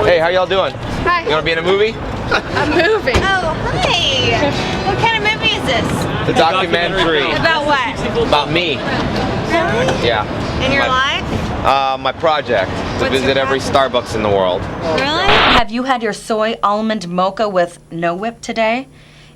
Hey, how y'all doing? Hi. You wanna be in a movie? A movie. Oh, hi. What kind of movie is this? The documentary. About what? About me. Really? Yeah. In your life? My project to What's visit your every Starbucks in the world. Really? Have you had your soy almond mocha with no whip today?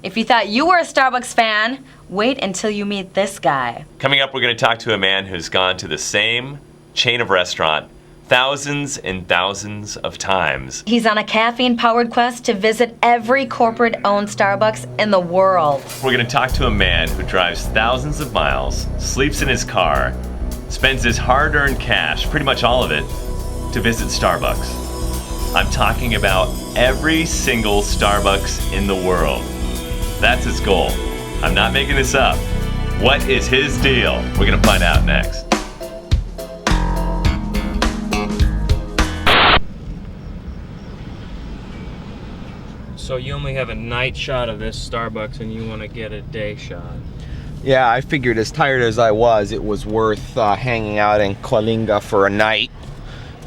If you thought you were a Starbucks fan, wait until you meet this guy. Coming up, we're going to talk to a man who's gone to the same chain of restaurant thousands and thousands of times. He's on a caffeine-powered quest to visit every corporate-owned Starbucks in the world. We're going to talk to a man who drives thousands of miles, sleeps in his car, spends his hard-earned cash, pretty much all of it, to visit Starbucks. I'm talking about every single Starbucks in the world. That's his goal. I'm not making this up. What is his deal? We're going to find out next. So you only have a night shot of this Starbucks and you want to get a day shot. Yeah, I figured as tired as I was, it was worth hanging out in Coalinga for a night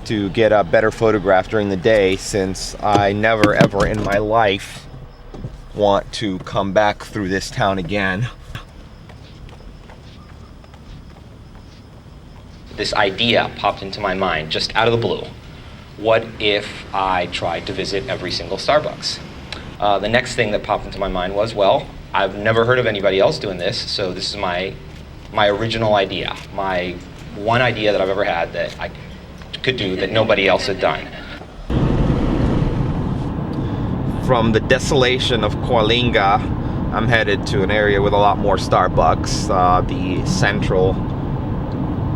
to get a better photograph during the day, since I never ever in my life want to come back through this town again. This idea popped into my mind just out of the blue. What if I tried to visit every single Starbucks? The next thing that popped into my mind was, well, I've never heard of anybody else doing this, so this is my original idea, my one idea that I've ever had that I could do that nobody else had done. From the desolation of Coalinga, I'm headed to an area with a lot more Starbucks, the Central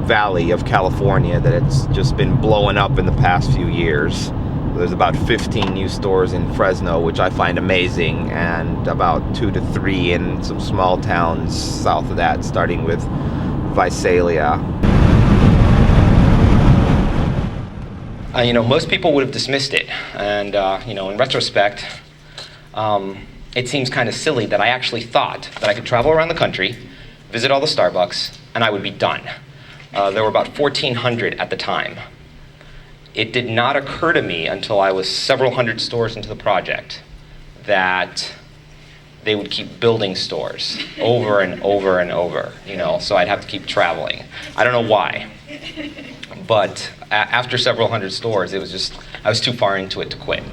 Valley of California, that it's just been blowing up in the past few years. There's about 15 new stores in Fresno, which I find amazing, and about 2 to 3 in some small towns south of that, starting with Visalia. Most people would have dismissed it, and in retrospect, it seems kind of silly that I actually thought that I could travel around the country, visit all the Starbucks, and I would be done. There were about 1,400 at the time. It did not occur to me until I was several hundred stores into the project that they would keep building stores over and over and over, so I'd have to keep traveling. I don't know why, but after several hundred stores, it was just, I was too far into it to quit.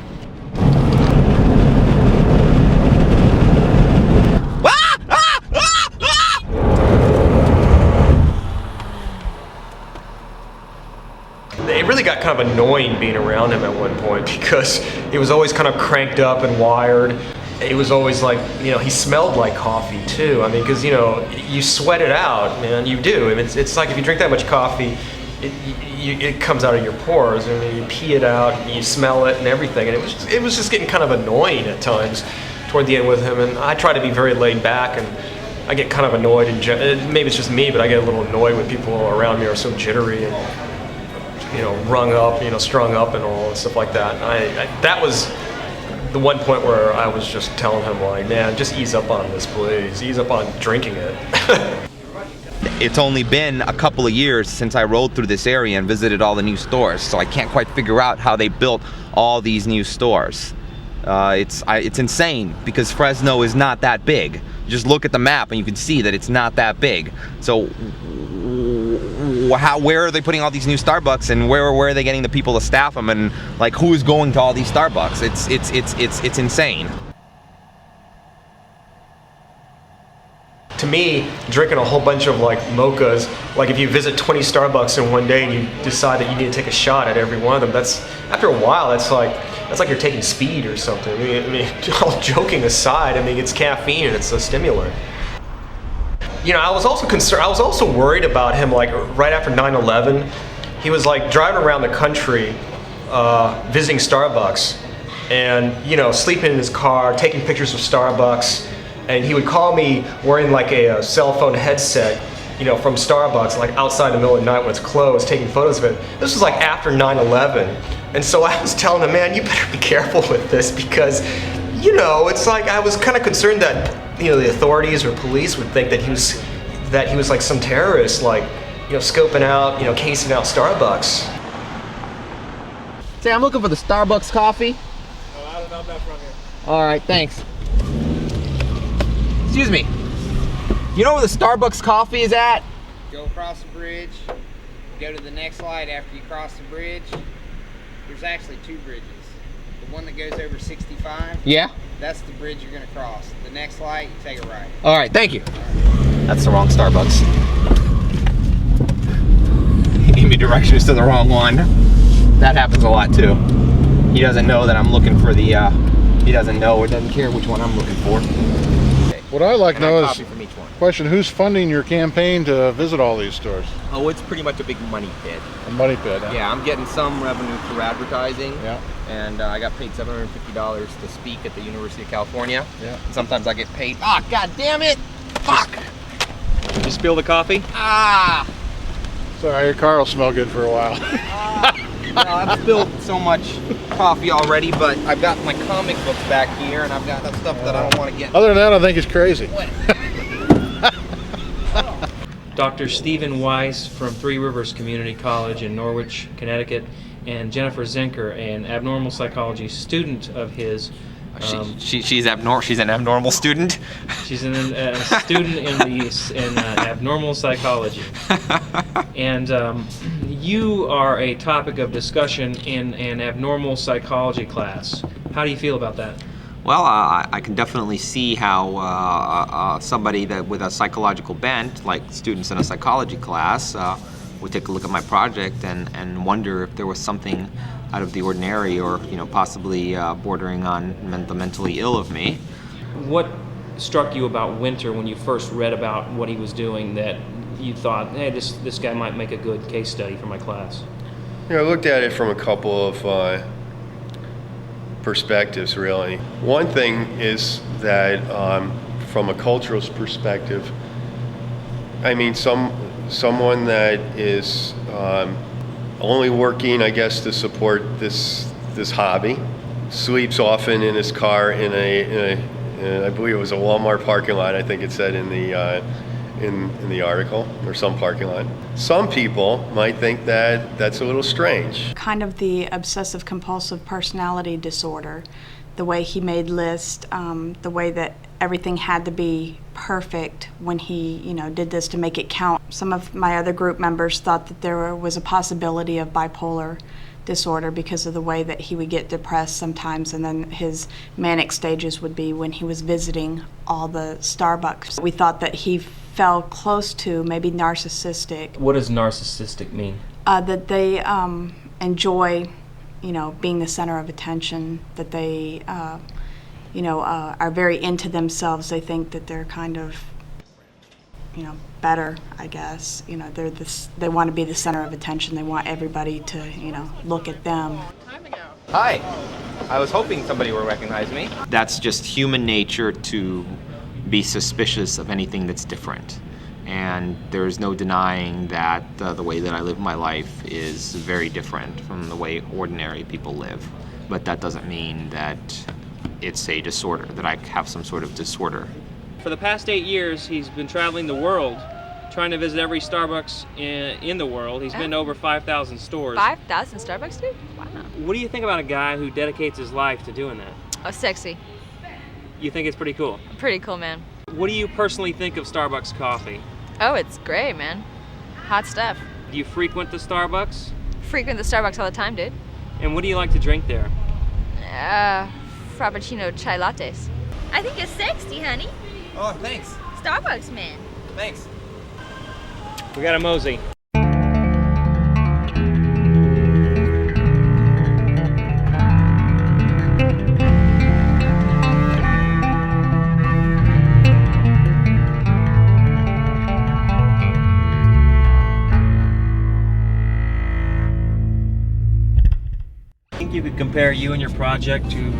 It really got kind of annoying being around him at one point, because he was always kind of cranked up and wired. It was always like, he smelled like coffee too. I mean, because, you sweat it out, man, you do. I mean, it's like if you drink that much coffee, it comes out of your pores. I mean, you pee it out, and you smell it and everything. And it was just getting kind of annoying at times toward the end with him. And I try to be very laid back, and I get kind of annoyed. And maybe it's just me, but I get a little annoyed when people around me are so jittery and rung up, strung up and all and stuff like that. And that was the one point where I was just telling him, like, man, just ease up on this, please. Ease up on drinking it. It's only been a couple of years since I rode through this area and visited all the new stores, so I can't quite figure out how they built all these new stores. It's insane, because Fresno is not that big. Just look at the map and you can see that it's not that big. So where are they putting all these new Starbucks, and where are they getting the people to staff them, and like who's going to all these Starbucks? It's insane. To me, drinking a whole bunch of like mochas, like if you visit 20 Starbucks in one day and you decide that you need to take a shot at every one of them, that's, after a while, that's like you're taking speed or something. I mean, all joking aside, I mean, it's caffeine and it's a stimulant. I was also concerned, I was also worried about him, like right after 9/11, he was like driving around the country, visiting Starbucks, and sleeping in his car, taking pictures of Starbucks, and he would call me wearing like a cell phone headset, from Starbucks, like outside in the middle of the night when it's closed, taking photos of it. This was like after 9/11, and so I was telling him, man, you better be careful with this, because, it's like I was kind of concerned that, the authorities or police would think that he was like some terrorist, like, scoping out, casing out Starbucks. Say, I'm looking for the Starbucks coffee. Oh, I don't know, I'm not from here. All right, thanks. Excuse me. You know where the Starbucks coffee is at? Go across the bridge, go to the next light after you cross the bridge. There's actually two bridges. The one that goes over 65, Yeah. that's the bridge you're gonna cross. The next light, you take a right. All right, thank you. That's the wrong Starbucks. He gave me directions to the wrong one. That happens a lot too. He doesn't know that I'm looking for the, he doesn't know or doesn't care which one I'm looking for. What I'd like to know is, copy from each one. question, who's funding your campaign to visit all these stores? Oh, it's pretty much a big money pit. A money pit, huh? Yeah, I'm getting some revenue through advertising. Yeah. And I got paid $750 to speak at the University of California. Yeah. And sometimes I get paid. Ah, god damn it! Fuck! Did you spill the coffee? Ah! Sorry, your car will smell good for a while. No, I've spilled so much coffee already, but I've got my comic books back here, and I've got that stuff that I don't want to get. Other than that, I think it's crazy. Dr. Stephen Weiss from Three Rivers Community College in Norwich, Connecticut, and Jennifer Zenker, an abnormal psychology student of his. She's an abnormal student. She's a student in abnormal psychology, and you are a topic of discussion in an abnormal psychology class. How do you feel about that? Well, I can definitely see how somebody that with a psychological bent, like students in a psychology class, would take a look at my project and wonder if there was something out of the ordinary, or possibly bordering on the mentally ill of me. What struck you about Winter when you first read about what he was doing that you thought, hey, this guy might make a good case study for my class? I looked at it from a couple of perspectives, really. One thing is that from a cultural perspective, I mean, someone that is only working, I guess, to support this hobby, sleeps often in his car in I believe it was a Walmart parking lot. I think it said in the article, or some parking lot. Some people might think that that's a little strange. Kind of the obsessive compulsive personality disorder, the way he made lists, the way that everything had to be perfect when he, did this to make it count. Some of my other group members thought that there was a possibility of bipolar disorder because of the way that he would get depressed sometimes, and then his manic stages would be when he was visiting all the Starbucks. We thought that he fell close to maybe narcissistic. What does narcissistic mean? That they enjoy, being the center of attention, that they are very into themselves. They think that they're kind of, better, I guess. They want to be the center of attention. They want everybody to, look at them. Hi. I was hoping somebody would recognize me. That's just human nature to be suspicious of anything that's different. And there's no denying that the way that I live my life is very different from the way ordinary people live. But that doesn't mean that it's a disorder, that I have some sort of disorder. For the past 8 years, he's been traveling the world, trying to visit every Starbucks in the world. He's been to over 5,000 stores. 5,000 Starbucks, dude? Wow. What do you think about a guy who dedicates his life to doing that? Oh, sexy. You think it's pretty cool? Pretty cool, man. What do you personally think of Starbucks coffee? Oh, it's great, man. Hot stuff. Do you frequent the Starbucks? Frequent the Starbucks all the time, dude. And what do you like to drink there? Frappuccino chai lattes. I think it's sexy, honey. Oh, thanks. Starbucks, man. Thanks. We got a mosey. Think you could compare you and your project to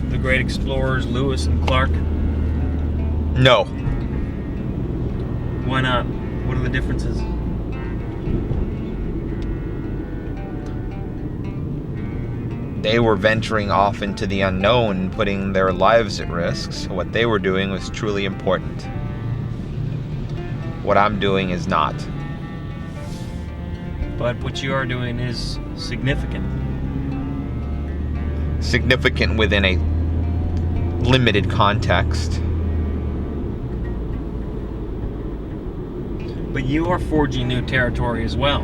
the great explorers Lewis and Clark? No. Why not? What are the differences? They were venturing off into the unknown, putting their lives at risk. So what they were doing was truly important. What I'm doing is not. But what you are doing is significant. significant within a limited context. But you are forging new territory as well.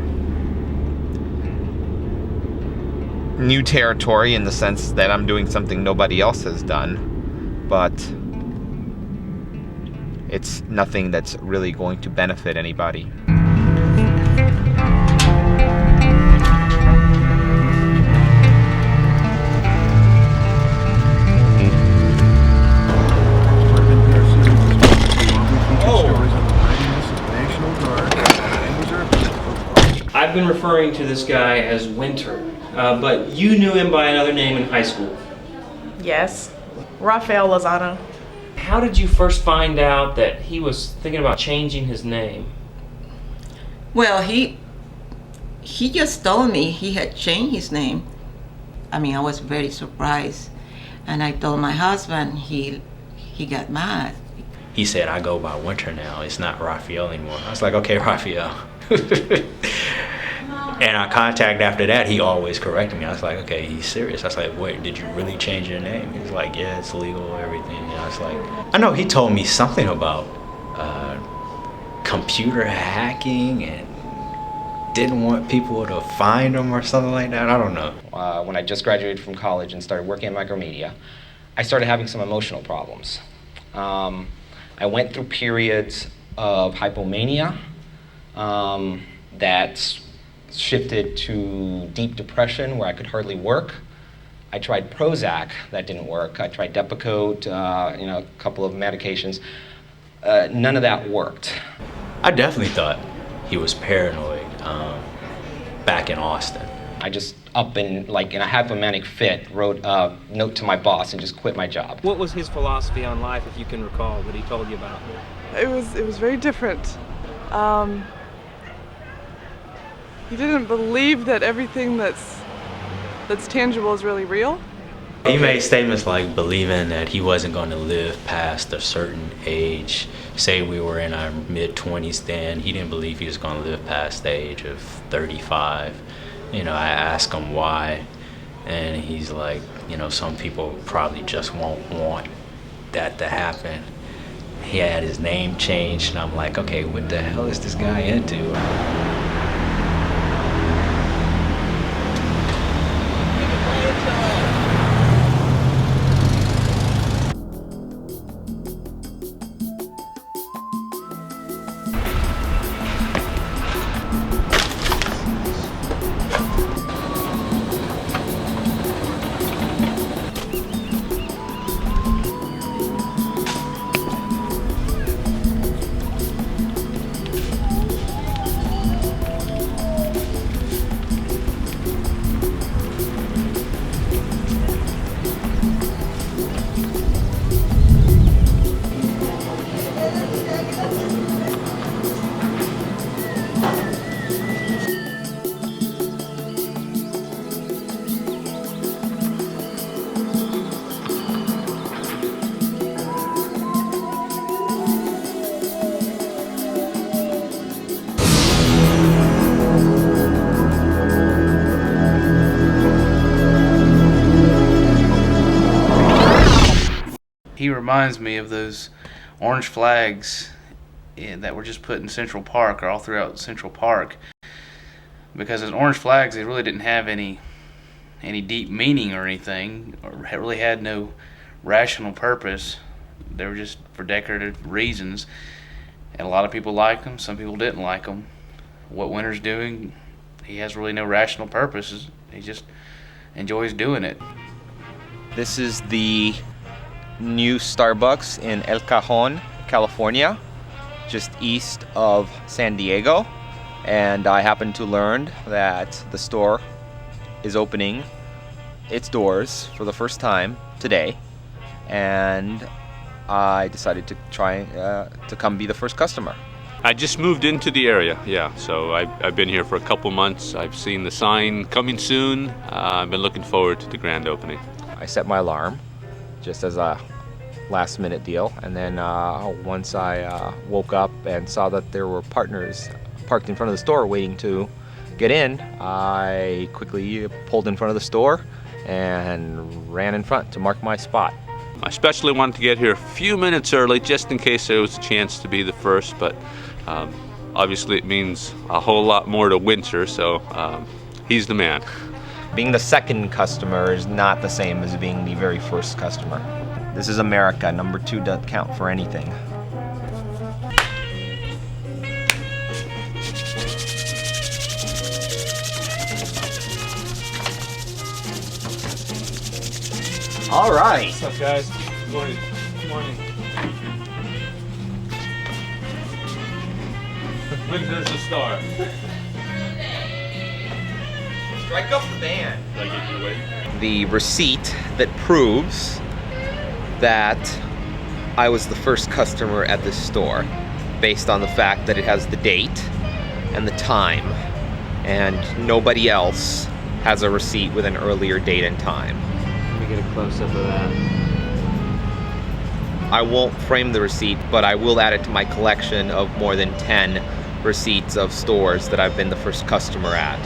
New territory in the sense that I'm doing something nobody else has done, but it's nothing that's really going to benefit anybody. I've been referring to this guy as Winter, but you knew him by another name in high school. Yes, Rafael Lozano. How did you first find out that he was thinking about changing his name? Well, he just told me he had changed his name. I mean, I was very surprised, and I told my husband. He got mad. He said, I go by Winter now. It's not Raphael anymore. I was like, okay, Raphael. And our contact after that, he always corrected me. I was like, okay, he's serious. I was like, wait, did you really change your name? He was like, yeah, it's legal, everything. And I was like, I know he told me something about computer hacking and didn't want people to find him or something like that. I don't know. When I just graduated from college and started working in micromedia, I started having some emotional problems. I went through periods of hypomania that shifted to deep depression where I could hardly work. I tried Prozac, that didn't work. I tried Depakote, a couple of medications. None of that worked. I definitely thought he was paranoid back in Austin. I just up and in a hypomanic fit, wrote a note to my boss and just quit my job. What was his philosophy on life, if you can recall, that he told you about? It was very different. He didn't believe that everything that's tangible is really real. He made statements like believing that he wasn't going to live past a certain age. Say we were in our mid-20s then, he didn't believe he was going to live past the age of 35. I asked him why, and he's like, some people probably just won't want that to happen. He had his name changed, and I'm like, okay, what the hell is this guy into? He reminds me of those orange flags that were just put in Central Park or all throughout Central Park, because those orange flags, they really didn't have any deep meaning or anything, or really had no rational purpose. They were just for decorative reasons, and a lot of people liked them, some people didn't like them. What Winter's doing, he has really no rational purposes. He just enjoys doing it. This is the new Starbucks in El Cajon, California, just east of San Diego, and I happened to learn that the store is opening its doors for the first time today, and I decided to try to come be the first customer. I just moved into the area, yeah, so I've been here for a couple months. I've seen the sign coming soon. I've been looking forward to the grand opening. I set my alarm just as a last minute deal, and then once I woke up and saw that there were partners parked in front of the store waiting to get in, I quickly pulled in front of the store and ran in front to mark my spot. I especially wanted to get here a few minutes early just in case there was a chance to be the first, but obviously it means a whole lot more to Winter, so he's the man. Being the second customer is not the same as being the very first customer. This is America. Number 2 doesn't count for anything. All right. What's up, guys? Good morning. Good morning. Winter's a star. Strike up the band. Did I get you away? The receipt that proves that I was the first customer at this store, based on the fact that it has the date and the time, and nobody else has a receipt with an earlier date and time. Let me get a close-up of that. I won't frame the receipt, but I will add it to my collection of more than 10 receipts of stores that I've been the first customer at.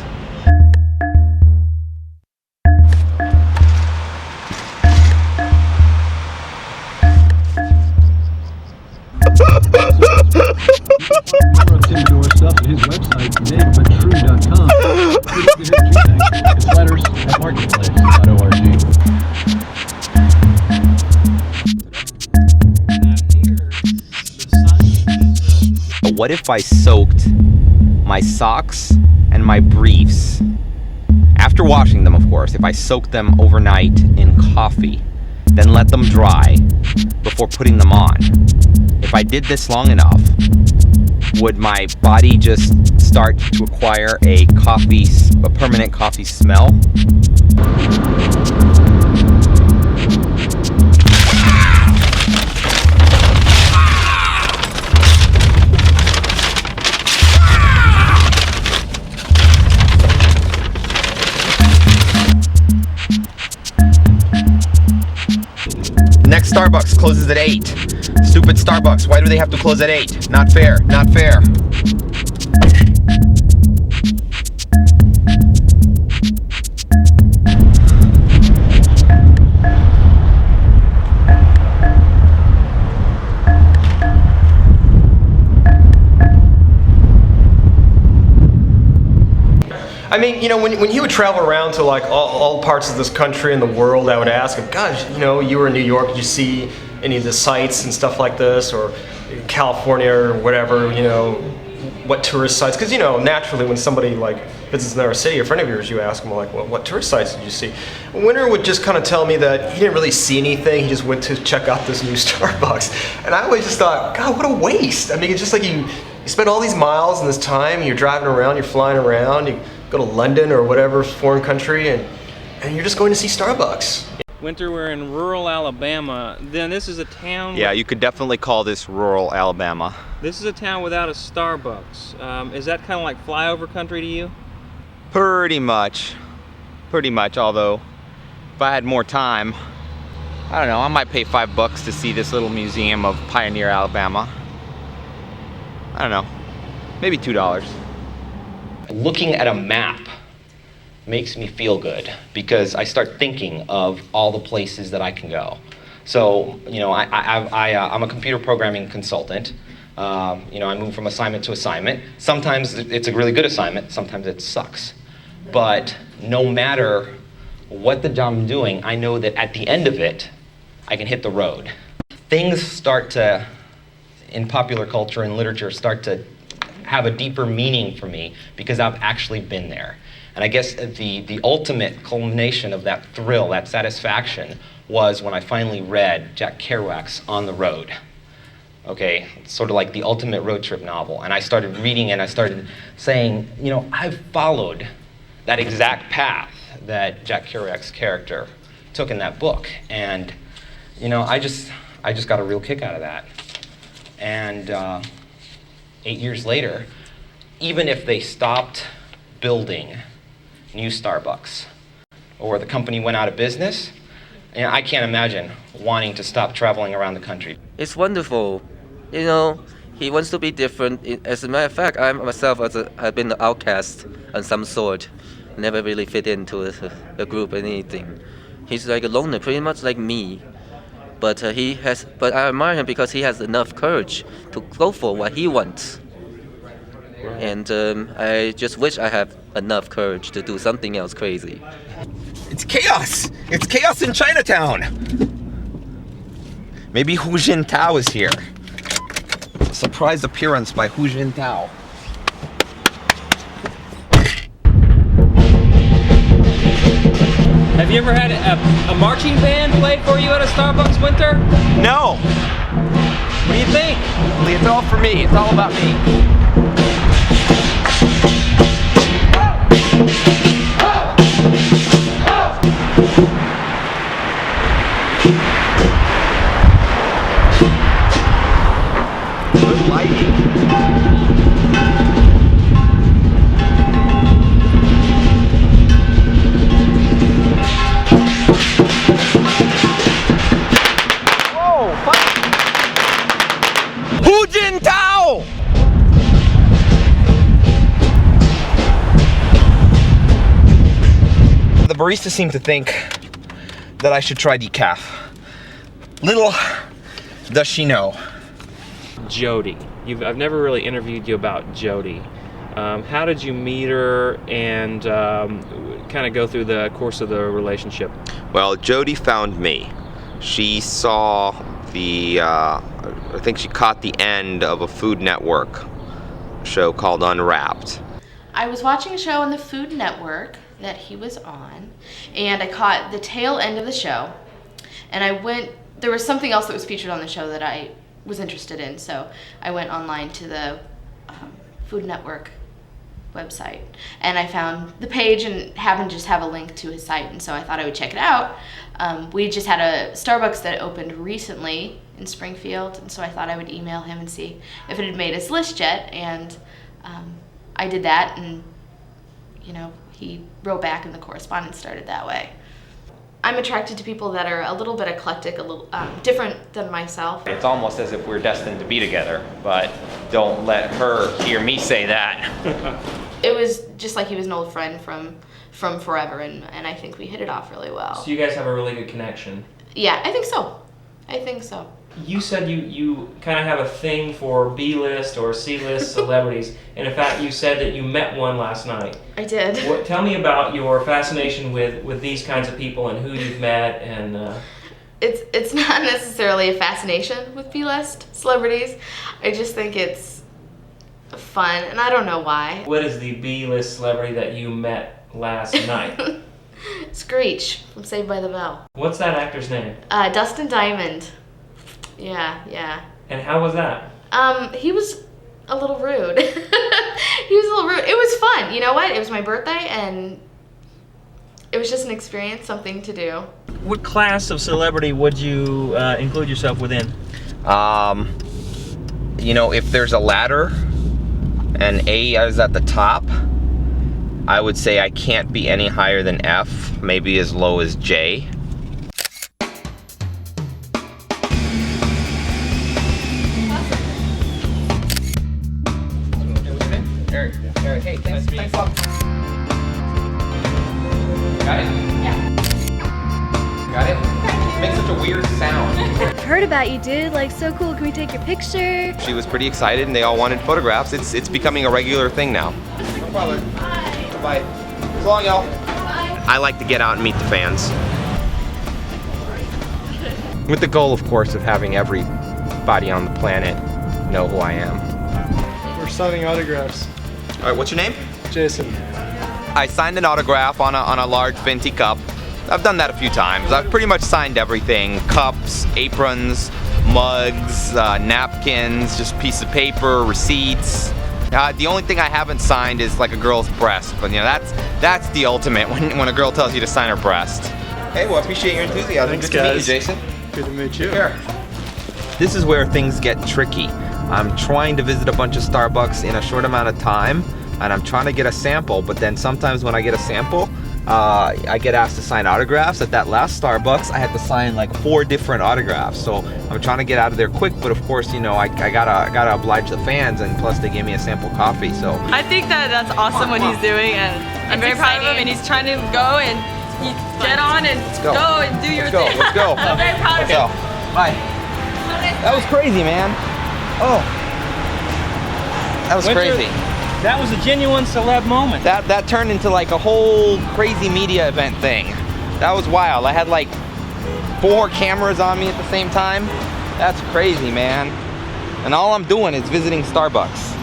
Tim Door stuff at his website, namebutrue.com. His letters at marketplace.org. What if I soaked my socks and my briefs, after washing them of course, if I soaked them overnight in coffee, then let them dry before putting them on? If I did this long enough, would my body just start to acquire a permanent coffee smell? Next Starbucks closes at 8. Stupid Starbucks, why do they have to close at 8? Not fair, not fair. I mean, you know, when he would travel around to like all parts of this country and the world, I would ask him, gosh, you know, you were in New York, did you see any of the sites and stuff like this, or California or whatever, you know, what tourist sites? Because, you know, naturally when somebody like visits another city, a friend of yours, you ask them like, well, what tourist sites did you see? Winter would just kind of tell me that he didn't really see anything, he just went to check out this new Starbucks. And I always just thought, God, what a waste. I mean, it's just like you spend all these miles and this time, you're driving around, you're flying around, you go to London or whatever foreign country, and you're just going to see Starbucks. Winter, we're in rural Alabama. Then this is a town... Yeah, you could definitely call this rural Alabama. This is a town without a Starbucks. Is that kind of like flyover country to you? Pretty much, although if I had more time, I don't know, I might pay $5 to see this little museum of Pioneer, Alabama. I don't know, maybe $2. Looking at a map makes me feel good because I start thinking of all the places that I can go. So, you know, I'm a computer programming consultant. You know, I move from assignment to assignment. Sometimes it's a really good assignment, sometimes it sucks. But no matter what the job I'm doing, I know that at the end of it, I can hit the road. Things start to, in popular culture and literature, start to have a deeper meaning for me because I've actually been there. And I guess the ultimate culmination of that thrill, that satisfaction, was when I finally read Jack Kerouac's On the Road. Okay, it's sort of like the ultimate road trip novel. And I started reading and I started saying, you know, I've followed that exact path that Jack Kerouac's character took in that book. And, you know, I just got a real kick out of that. And 8 years later, even if they stopped building new Starbucks or the company went out of business, you know, I can't imagine wanting to stop traveling around the country. It's wonderful. You know, he wants to be different. As a matter of fact, I myself have been the outcast of some sort. never really fit into a group or anything. He's like a loner, pretty much like me. But but I admire him because he has enough courage to go for what he wants. And I just wish I have enough courage to do something else crazy. It's chaos! It's chaos in Chinatown! Maybe Hu Jintao is here. A surprise appearance by Hu Jintao. Have you ever had a marching band play for you at a Starbucks, Winter? No! What do you think? It's all for me. It's all about me. Good lighting. Whoa! Hu Jintao! The barista seemed to think that I should try decaf. Little does she know. Jody. I've never really interviewed you about Jody. How did you meet her and kind of go through the course of the relationship? Well, Jody found me. She saw I think she caught the end of a Food Network show called Unwrapped. I was watching a show on the Food Network that he was on, and I caught the tail end of the show, and there was something else that was featured on the show that I was interested in, so I went online to the Food Network website, and I found the page and happened to just have a link to his site, and so I thought I would check it out. We just had a Starbucks that opened recently in Springfield, and so I thought I would email him and see if it had made his list yet, and I did that, and he wrote back and the correspondence started that way. I'm attracted to people that are a little bit eclectic, a little different than myself. It's almost as if we're destined to be together, but don't let her hear me say that. It was just like he was an old friend from forever, and I think we hit it off really well. So you guys have a really good connection. Yeah, I think so. I think so. You said you kind of have a thing for B-list or C-list celebrities, and in fact you said that you met one last night. I did. Tell me about your fascination with these kinds of people and who you've met, and It's not necessarily a fascination with B-list celebrities. I just think it's fun, and I don't know why. What is the B-list celebrity that you met last night? Screech from Saved by the Bell. What's that actor's name? Dustin Diamond. Yeah. And how was that? He was a little rude. He was a little rude. It was fun. You know what? It was my birthday, and it was just an experience, something to do. What class of celebrity would you include yourself within? If there's a ladder and A is at the top, I would say I can't be any higher than F, maybe as low as J. Eric, hey, thanks a lot. Got it? Yeah. Got it? It makes such a weird sound. I've heard about you, dude. Like, so cool. Can we take your picture? She was pretty excited and they all wanted photographs. It's becoming a regular thing now. No problem. Bye. So long, y'all. Bye. I like to get out and meet the fans. With the goal, of course, of having everybody on the planet know who I am. We're signing autographs. All right, what's your name? Jason. I signed an autograph on a large venti cup. I've done that a few times. I've pretty much signed everything. Cups, aprons, mugs, napkins, just piece of paper, receipts. The only thing I haven't signed is like a girl's breast, but that's the ultimate when a girl tells you to sign her breast. Hey, well, I appreciate your enthusiasm. Thanks, Good to meet you, guys. Jason. Good to meet you. Here. This is where things get tricky. I'm trying to visit a bunch of Starbucks in a short amount of time, and I'm trying to get a sample, but then sometimes when I get a sample, I get asked to sign autographs. At that last Starbucks, I had to sign like 4 different autographs. So I'm trying to get out of there quick, but of course, you know, I gotta oblige the fans, and plus they gave me a sample coffee. So I think that's awesome what he's doing, and I'm very proud of him. And he's trying to go and get on and go. and do your Let's go. thing. Let's go. I'm very proud of him. Bye. That was crazy, man. Oh, that was Winter, crazy. That was a genuine celeb moment. That turned into like a whole crazy media event thing. That was wild. I had like 4 cameras on me at the same time. That's crazy, man. And all I'm doing is visiting Starbucks.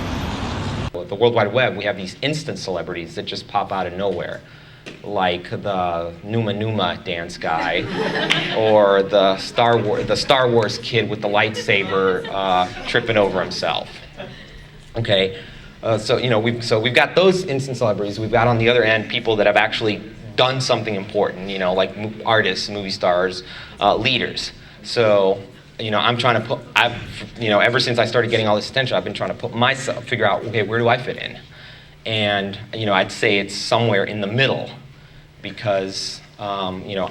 With the World Wide Web, we have these instant celebrities that just pop out of nowhere, like the Numa Numa dance guy, or the Star Wars kid with the lightsaber tripping over himself. Okay. So you know, we've got those instant celebrities. We've got on the other end people that have actually done something important. You know, like artists, movie stars, leaders. So you know, I'm trying to ever since I started getting all this attention, I've been trying to figure out, okay, where do I fit in? And you know, I'd say it's somewhere in the middle, because you know,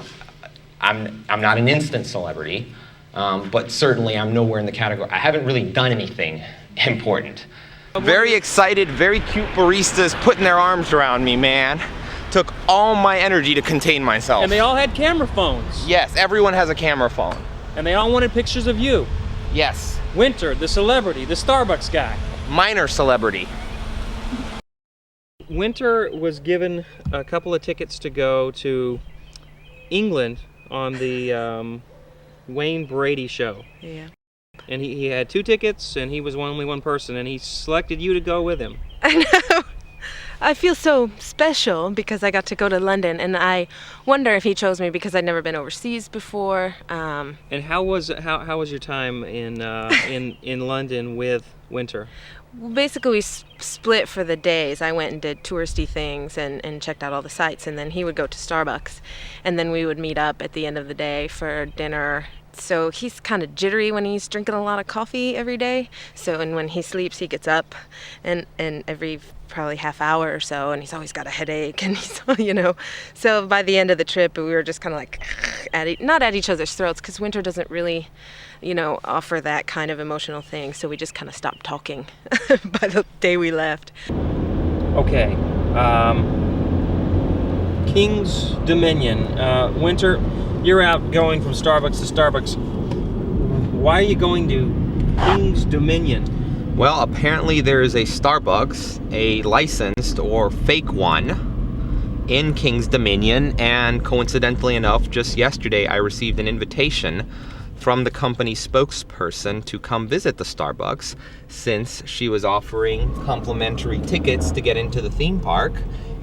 I'm not an instant celebrity, but certainly I'm nowhere in the category. I haven't really done anything important. Very excited, very cute baristas putting their arms around me, man. Took all my energy to contain myself. And they all had camera phones. Yes, everyone has a camera phone. And they all wanted pictures of you. Yes. Winter, the celebrity, the Starbucks guy. Minor celebrity. Winter was given a couple of tickets to go to England on the Wayne Brady show. Yeah. And he had 2 tickets, and he was only one person, and he selected you to go with him. I know. I feel so special because I got to go to London, and I wonder if he chose me because I'd never been overseas before. And how was your time in London with Winter? Basically, we split for the days. I went and did touristy things and checked out all the sites, and then he would go to Starbucks, and then we would meet up at the end of the day for dinner. So he's kind of jittery when he's drinking a lot of coffee every day. So, and when he sleeps, he gets up and every probably half hour or so, and he's always got a headache, and he's, you know. So by the end of the trip, we were just kind of like not at each other's throats, because Winter doesn't really, you know, offer that kind of emotional thing. So we just kind of stopped talking by the day we left. Okay. King's Dominion. Winter, you're out going from Starbucks to Starbucks. Why are you going to King's Dominion? Well, apparently there is a Starbucks, a licensed or fake one, in King's Dominion, and coincidentally enough, just yesterday I received an invitation from the company spokesperson to come visit the Starbucks, since she was offering complimentary tickets to get into the theme park,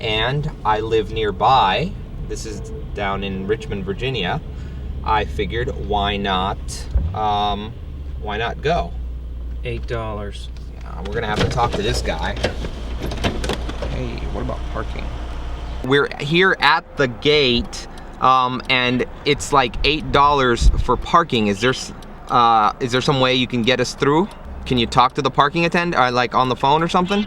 and I live nearby. This is down in Richmond, Virginia. I figured, why not go? $8. Yeah, we're gonna have to talk to this guy. Hey, what about parking? We're here at the gate, and it's like $8 for parking. Is there some way you can get us through? Can you talk to the parking attendant, like on the phone or something?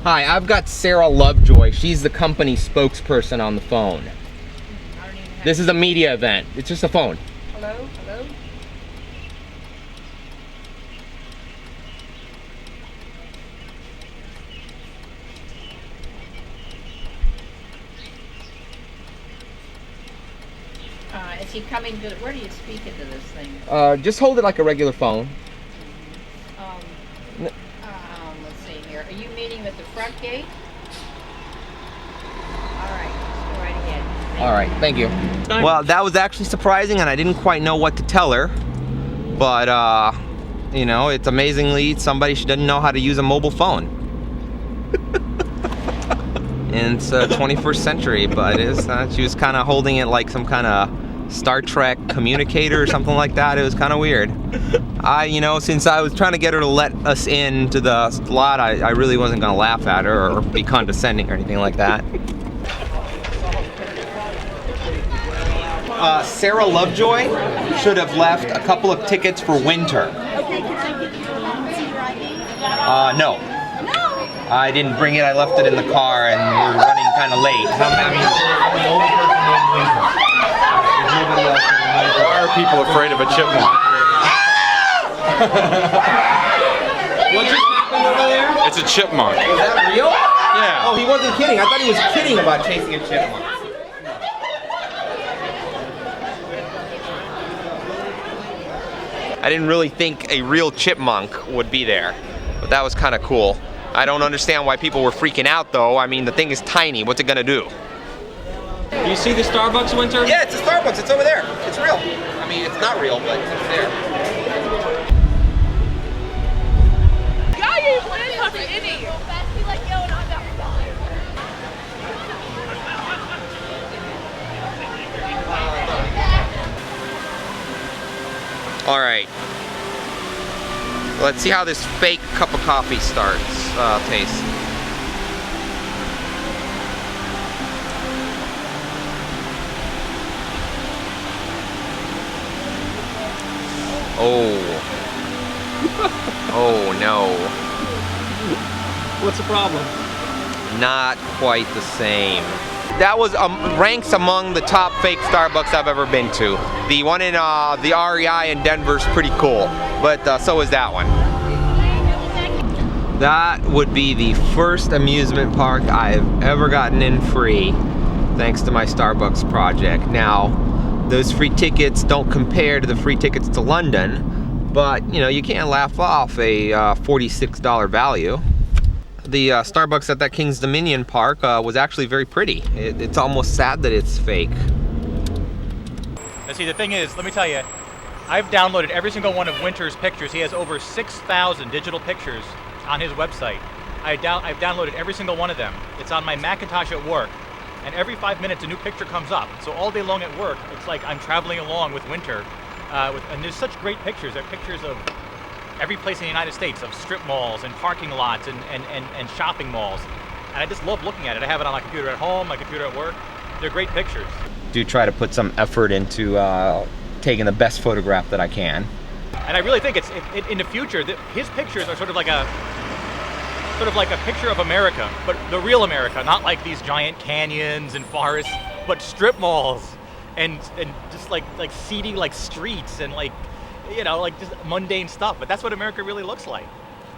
Hi, I've got Sarah Lovejoy. She's the company spokesperson on the phone. This is a media event. It's just a phone. Hello? Hello? Is he coming to, where do you speak into this thing? Just hold it like a regular phone. Let's see here. Are you meeting at the front gate? All right, just go right ahead. All right, thank you. Well, that was actually surprising, and I didn't quite know what to tell her. But, you know, it's amazingly somebody, she doesn't know how to use a mobile phone. And it's 21st century, but it's she was kind of holding it like some kind of Star Trek communicator or something like that. It was kind of weird. You know, since I was trying to get her to let us into the lot, I really wasn't going to laugh at her or be condescending or anything like that. Sarah Lovejoy should have left a couple of tickets for Winter. Okay, can I get your name and your ID? No. No? I didn't bring it. I left it in the car, and we're running kind of late. I'm the only person named Winter. There's nobody else named Winter. Why are people afraid of a chipmunk? What just happened over there? It's a chipmunk. Is that real? Yeah. Oh, he wasn't kidding. I thought he was kidding about chasing a chipmunk. I didn't really think a real chipmunk would be there, but that was kind of cool. I don't understand why people were freaking out though. I mean, the thing is tiny. What's it gonna do? Do you see the Starbucks, Winter? Yeah, it's a Starbucks. It's over there. It's real. I mean, it's not real, but it's there. All right. Let's see how this fake cup of coffee tastes. Oh. Oh no. What's the problem? Not quite the same. That was ranks among the top fake Starbucks I've ever been to. The one in the REI in Denver's pretty cool, but so is that one. That would be the first amusement park I've ever gotten in free, thanks to my Starbucks project. Now, those free tickets don't compare to the free tickets to London, but you know, you can't laugh off a $46 value. The Starbucks at that King's Dominion park was actually very pretty. It's almost sad that it's fake. Now see, the thing is, let me tell you, I've downloaded every single one of Winter's pictures. He has over 6,000 digital pictures on his website. I've downloaded every single one of them. It's on my Macintosh at work, and every 5 minutes a new picture comes up. So all day long at work, it's like I'm traveling along with Winter, and there's such great pictures. There are pictures of every place in the United States, of strip malls and parking lots and shopping malls. And I just love looking at it. I have it on my computer at home, my computer at work. They're great pictures. Do try to put some effort into taking the best photograph that I can. And I really think in the future, his pictures are sort of like a picture of America, but the real America, not like these giant canyons and forests, but strip malls and just like seedy like streets and like, you know, like just mundane stuff. But that's what America really looks like.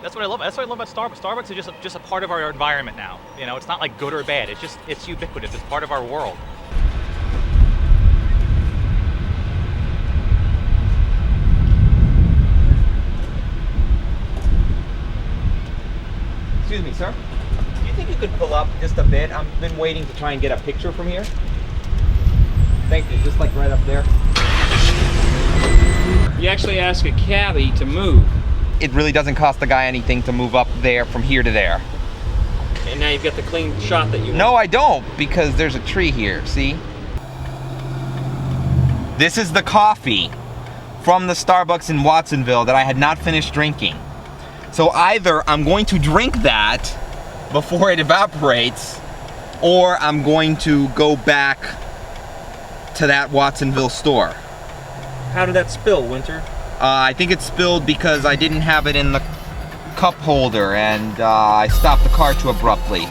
That's what I love. That's what I love about Starbucks. Starbucks is just a part of our environment now. You know, it's not like good or bad. It's ubiquitous. It's part of our world. Excuse me, sir. Do you think you could pull up just a bit? I've been waiting to try and get a picture from here. Thank you. Just like right up there. You actually ask a cabbie to move. It really doesn't cost the guy anything to move up there from here to there. And now you've got the clean shot that you want. No, I don't, because there's a tree here, see? This is the coffee from the Starbucks in Watsonville that I had not finished drinking. So either I'm going to drink that before it evaporates, or I'm going to go back to that Watsonville store. How did that spill, Winter? I think it spilled because I didn't have it in the cup holder, and I stopped the car too abruptly.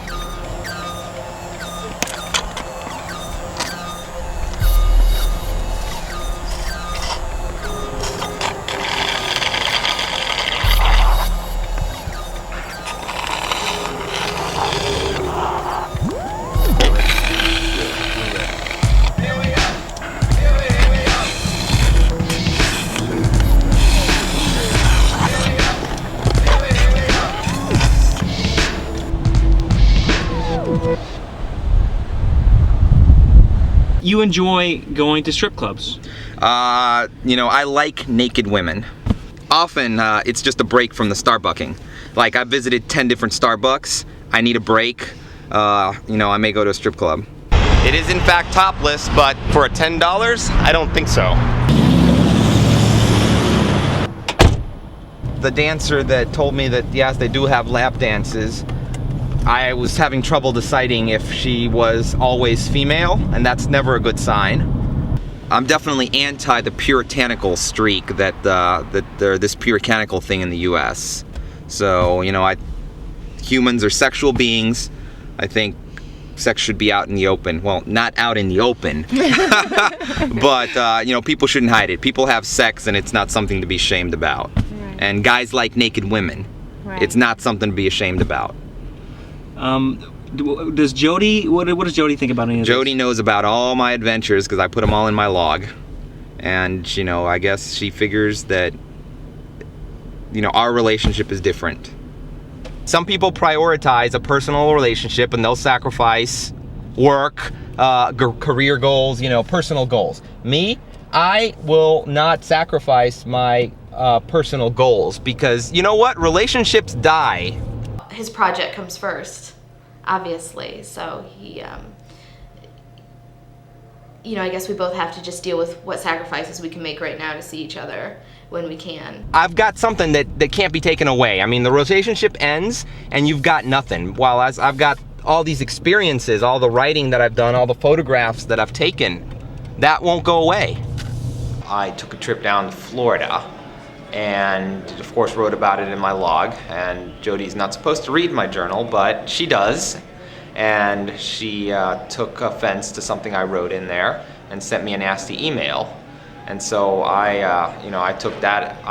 You enjoy going to strip clubs? You know, I like naked women. Often, it's just a break from the Starbucking. Like, I visited 10 different Starbucks. I need a break. You know, I may go to a strip club. It is in fact topless, but for a $10, I don't think so. The dancer that told me that, yes, they do have lap dances, I was having trouble deciding if she was always female, and that's never a good sign. I'm definitely anti the puritanical streak that this puritanical thing in the US. So, you know, I humans are sexual beings. I think sex should be out in the open. Well, not out in the open, but you know, people shouldn't hide it. People have sex, and it's not something to be ashamed about. Right. And guys like naked women. Right. It's not something to be ashamed about. Does Jody? What does Jody think about any of this? Jody knows about all my adventures because I put them all in my log, and you know, I guess she figures that, you know, our relationship is different. Some people prioritize a personal relationship and they'll sacrifice work, career goals, you know, personal goals. Me, I will not sacrifice my personal goals because, you know what, relationships die. His project comes first, obviously, so he, you know, I guess we both have to just deal with what sacrifices we can make right now to see each other when we can. I've got something that can't be taken away. I mean, the relationship ends and you've got nothing. While as I've got all these experiences, all the writing that I've done, all the photographs that I've taken, that won't go away. I took a trip down to Florida and of course wrote about it in my log, and Jody's not supposed to read my journal, but she does. And she took offense to something I wrote in there and sent me a nasty email. And so I took that,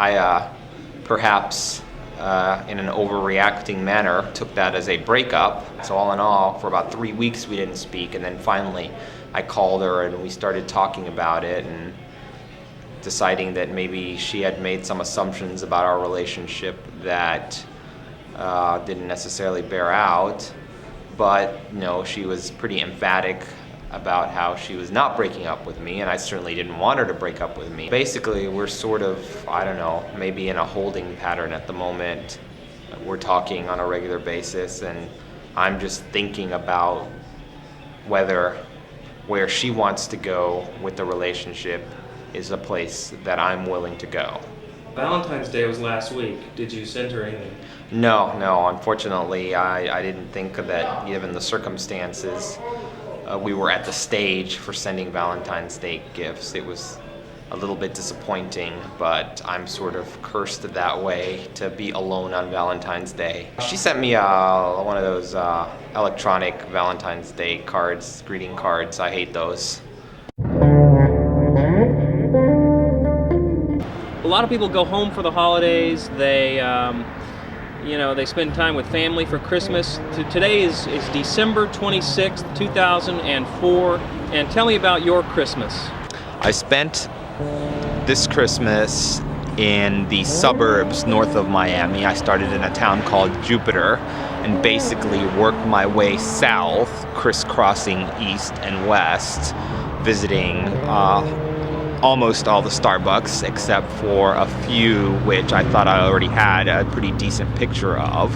perhaps in an overreacting manner, took that as a breakup. So all in all, for about 3 weeks we didn't speak, and then finally I called her and we started talking about it and deciding that maybe she had made some assumptions about our relationship that didn't necessarily bear out. But, you know, she was pretty emphatic about how she was not breaking up with me, and I certainly didn't want her to break up with me. Basically, we're sort of, I don't know, maybe in a holding pattern at the moment. We're talking on a regular basis, and I'm just thinking about where she wants to go with the relationship is a place that I'm willing to go. Valentine's Day was last week. Did you send her anything? No, unfortunately, I didn't think that, given the circumstances, we were at the stage for sending Valentine's Day gifts. It was a little bit disappointing, but I'm sort of cursed that way to be alone on Valentine's Day. She sent me one of those electronic Valentine's Day cards, greeting cards. I hate those. A lot of people go home for the holidays. They, you know, they spend time with family for Christmas. Today is December 26th, 2004. And tell me about your Christmas. I spent this Christmas in the suburbs north of Miami. I started in a town called Jupiter and basically worked my way south, crisscrossing east and west, visiting almost all the Starbucks except for a few which I thought I already had a pretty decent picture of.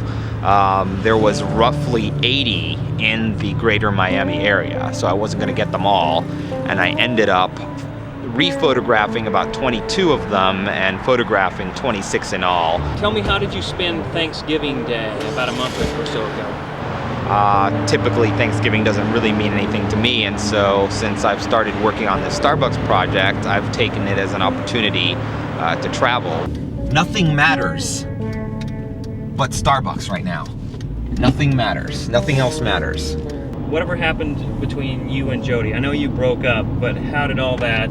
There was roughly 80 in the greater Miami area, so I wasn't going to get them all, and I ended up re-photographing about 22 of them and photographing 26 in all. Tell me, how did you spend Thanksgiving Day about a month or so ago? Typically Thanksgiving doesn't really mean anything to me, and so since I've started working on this Starbucks project, I've taken it as an opportunity to travel. Nothing matters but Starbucks right now. Nothing matters. Nothing else matters. Whatever happened between you and Jody? I know you broke up, but how did all that...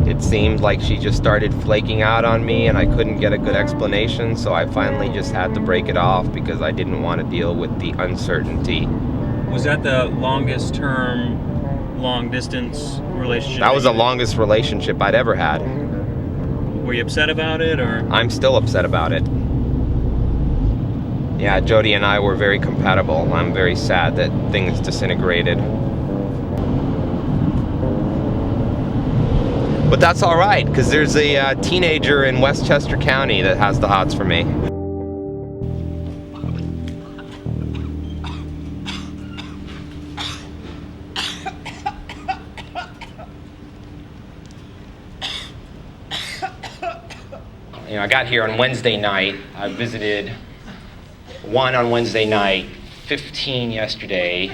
It seemed like she just started flaking out on me and I couldn't get a good explanation, so I finally just had to break it off because I didn't want to deal with the uncertainty. Was that the longest term, long distance relationship? That was the longest relationship I'd ever had. Were you upset about it, or? I'm still upset about it. Yeah, Jody and I were very compatible. I'm very sad that things disintegrated. But that's all right, because there's a teenager in Westchester County that has the hots for me. You know, I got here on Wednesday night. I visited 1 on Wednesday night, 15 yesterday,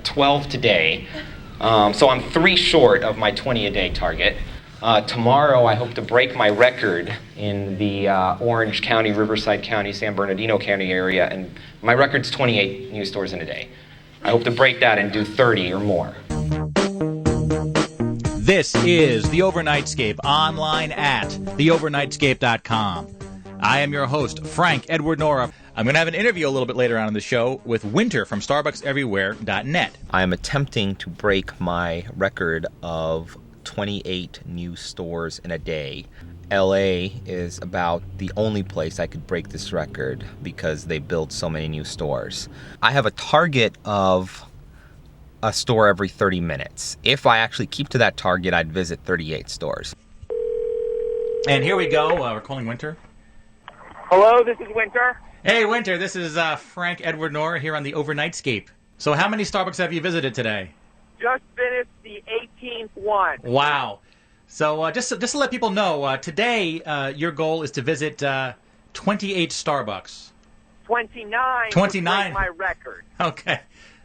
12 today. So I'm 3 short of my 20 a day target. Tomorrow, I hope to break my record in the Orange County, Riverside County, San Bernardino County area, and my record's 28 news stores in a day. I hope to break that and do 30 or more. This is The Overnightscape, online at theovernightscape.com. I am your host, Frank Edward Nora. I'm going to have an interview a little bit later on in the show with Winter from StarbucksEverywhere.net. I am attempting to break my record of 28 new stores in a day. LA is about the only place I could break this record because they build so many new stores. I have a target of a store every 30 minutes. If I actually keep to that target, I'd visit 38 stores. And here we go. We're calling Winter. Hello, this is Winter. Hey, Winter. This is Frank Edward Nora here on the Overnightscape. So how many Starbucks have you visited today? Just finished the 18th one. Wow. So just to let people know, today your goal is to visit 28 Starbucks. 29. 29. Would break my record. Okay.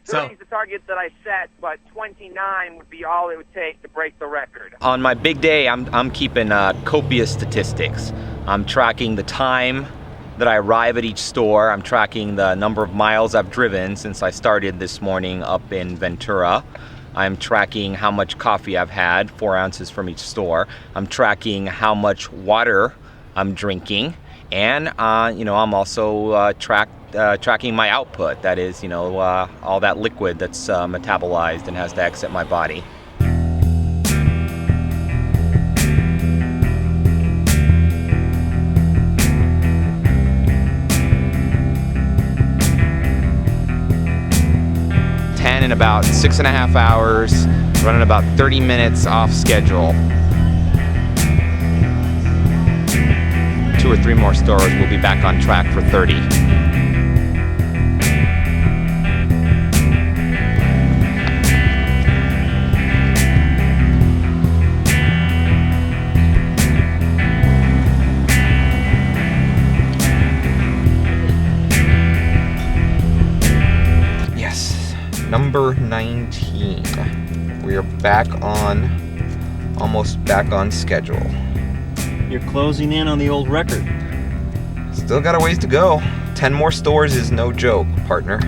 30 is the target that I set, but 29 would be all it would take to break the record. On my big day, I'm keeping copious statistics. I'm tracking the time that I arrive at each store. I'm tracking the number of miles I've driven since I started this morning up in Ventura. I'm tracking how much coffee I've had, 4 ounces from each store. I'm tracking how much water I'm drinking. And, I'm also tracking my output. That is, all that liquid that's metabolized and has to exit my body. In about 6.5 hours, running about 30 minutes off schedule. 2 or 3 more stores, we'll be back on track for 30. Number 19. We are almost back on schedule. You're closing in on the old record. Still got a ways to go. 10 more stores is no joke, partner. Is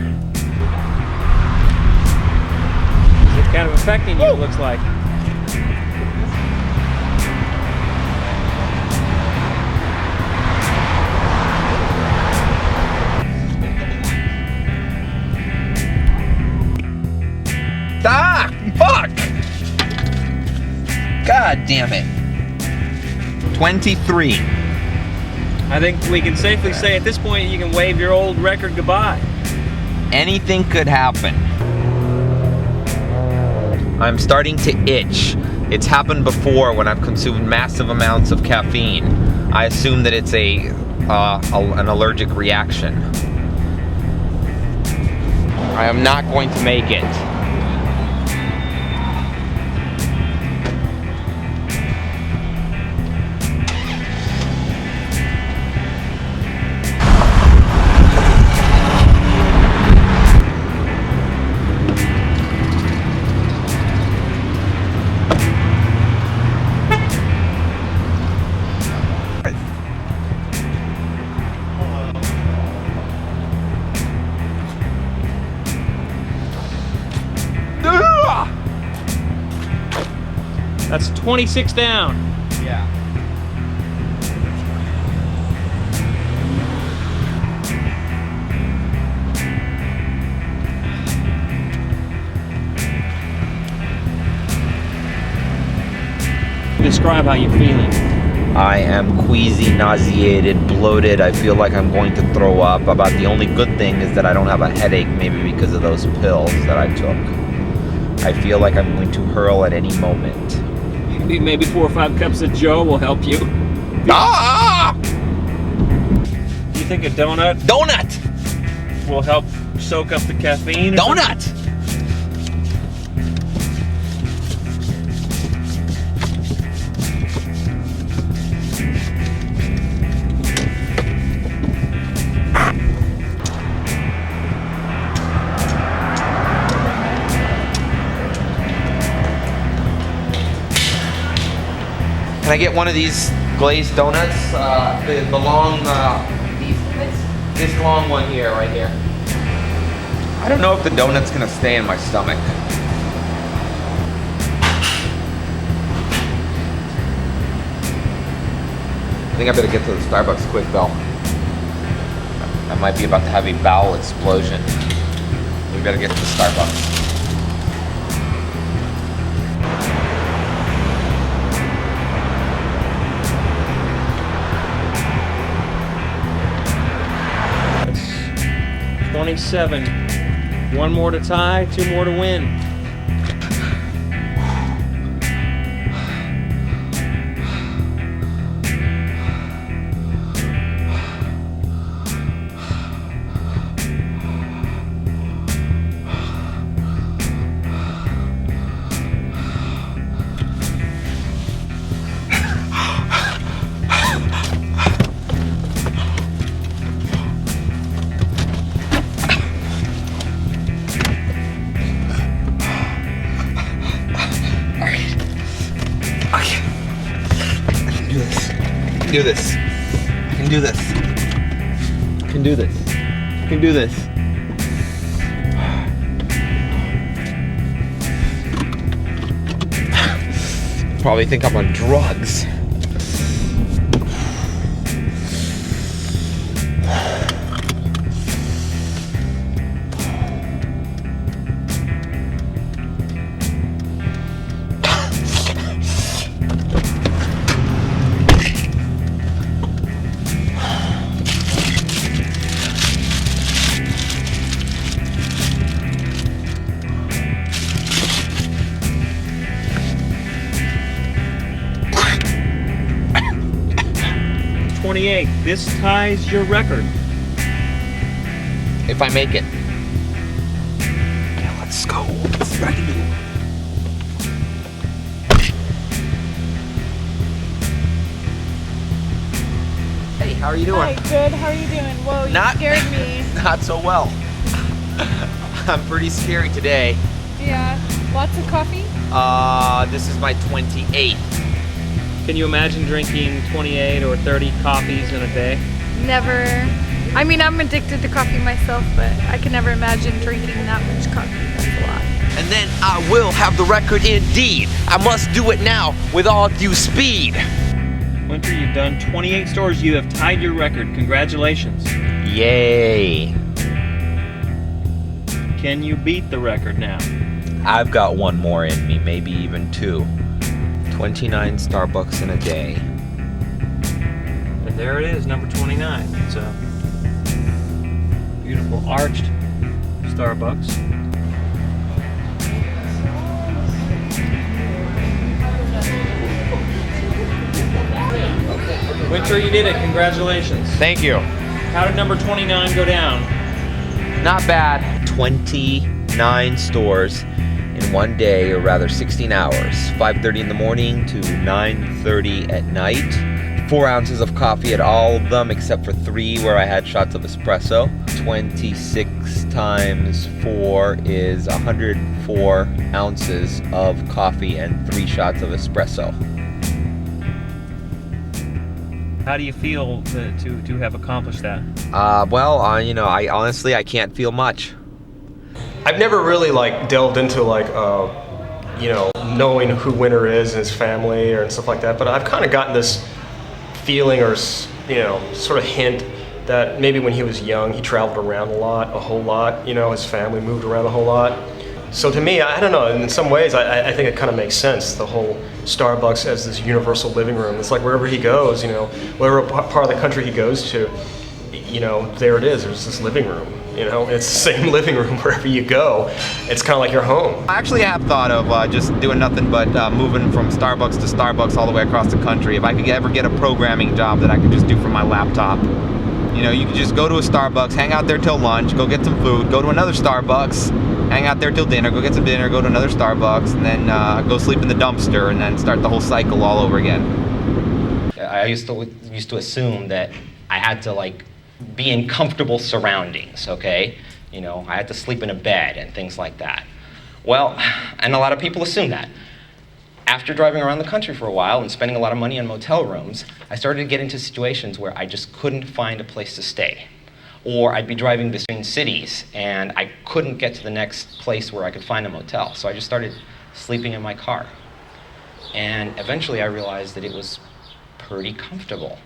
it kind of affecting you, it looks like? Ah! Fuck! God damn it. 23. I think we can safely say at this point you can wave your old record goodbye. Anything could happen. I'm starting to itch. It's happened before when I've consumed massive amounts of caffeine. I assume that it's an allergic reaction. I am not going to make it. That's 26 down. Yeah. Describe how you're feeling. I am queasy, nauseated, bloated. I feel like I'm going to throw up. About the only good thing is that I don't have a headache, maybe because of those pills that I took. I feel like I'm going to hurl at any moment. Maybe 4 or 5 cups of Joe will help you. Ah! Do you think a donut? Donut! Will help soak up the caffeine? Donut! Can I get one of these glazed donuts? The long, this long one here, right here. I don't know if the donut's gonna stay in my stomach. I think I better get to the Starbucks quick though. I might be about to have a bowel explosion. We better get to the Starbucks. That's 27. One more to tie, 2 more to win. Do this. I can do this. I can do this. I can do this. Probably think I'm on drugs. This ties your record. If I make it. Yeah, let's go. Let's see what I can do. Hey, how are you doing? Hi, good. How are you doing? Whoa, you scared me. Not so well. I'm pretty scary today. Yeah. Lots of coffee? This is my 28th. Can you imagine drinking 28 or 30 coffees in a day? Never. I mean, I'm addicted to coffee myself, but I can never imagine drinking that much coffee. That's a lot. And then I will have the record indeed. I must do it now with all due speed. Winter, you've done 28 stores. You have tied your record. Congratulations. Yay. Can you beat the record now? I've got one more in me, maybe even 2. 29 Starbucks in a day. And there it is, number 29. It's a beautiful arched Starbucks. Winter, you did it. Congratulations. Thank you. How did number 29 go down? Not bad. 29 stores in one day, or rather 16 hours. 5:30 in the morning to 9:30 at night. 4 ounces of coffee at all of them except for 3 where I had shots of espresso. 26 times 4 is 104 ounces of coffee and 3 shots of espresso. How do you feel to have accomplished that? You know, I honestly can't feel much. I've never really delved into knowing who Winter is and his family and stuff like that, but I've kind of gotten this feeling or sort of hint that maybe when he was young he traveled around a whole lot, his family moved around a whole lot. So to me, I don't know, in some ways I think it kind of makes sense, the whole Starbucks as this universal living room. It's like wherever he goes, whatever part of the country he goes to, there it is, there's this living room. It's the same living room wherever you go. It's kind of like your home. I actually have thought of just doing nothing but moving from Starbucks to Starbucks all the way across the country. If I could ever get a programming job that I could just do from my laptop. You could just go to a Starbucks, hang out there till lunch, go get some food, go to another Starbucks, hang out there till dinner, go get some dinner, go to another Starbucks, and then go sleep in the dumpster, and then start the whole cycle all over again. I used to assume that I had to be in comfortable surroundings, okay? I had to sleep in a bed and things like that. Well, and a lot of people assume that. After driving around the country for a while and spending a lot of money on motel rooms, I started to get into situations where I just couldn't find a place to stay. Or I'd be driving between cities and I couldn't get to the next place where I could find a motel. So I just started sleeping in my car. And eventually I realized that it was pretty comfortable.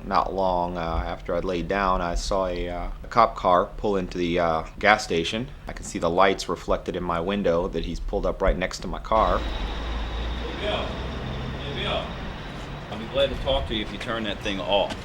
Not long after I'd laid down, I saw a cop car pull into the gas station. I can see the lights reflected in my window that he's pulled up right next to my car. I'll be glad to talk to you if you turn that thing off.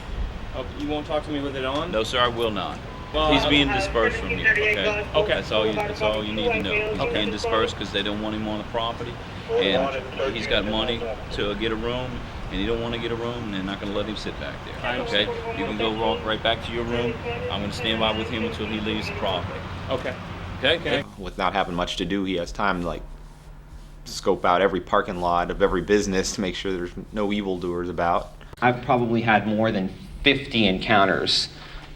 Oh, you won't talk to me with it on? No, sir, I will not. Well, He's being dispersed from you, okay? Okay. That's all you need to know. He's being dispersed because they don't want him on the property. And he's got money to get a room, and he don't want to get a room, and they're not going to let him sit back there, okay? You can go walk right back to your room. I'm going to stand by with him until he leaves the property. Okay. Okay? With not having much to do, he has time to scope out every parking lot of every business to make sure there's no evildoers about. I've probably had more than 50 encounters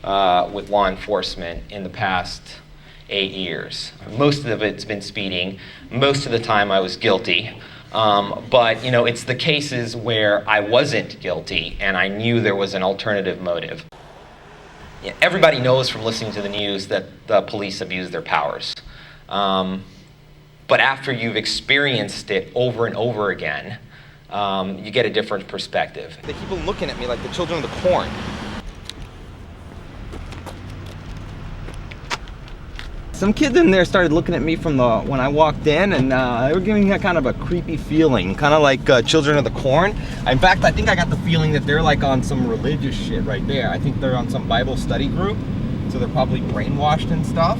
with law enforcement in the past 8 years. Most of it's been speeding. Most of the time I was guilty. But it's the cases where I wasn't guilty and I knew there was an alternative motive. Yeah, everybody knows from listening to the news that the police abuse their powers. But after you've experienced it over and over again, you get a different perspective. They keep looking at me like the children of the corn. Some kids in there started looking at me from when I walked in, and they were giving me a kind of a creepy feeling, kind of like children of the corn. In fact, I think I got the feeling that they're on some religious shit right there. I think they're on some Bible study group, so they're probably brainwashed and stuff.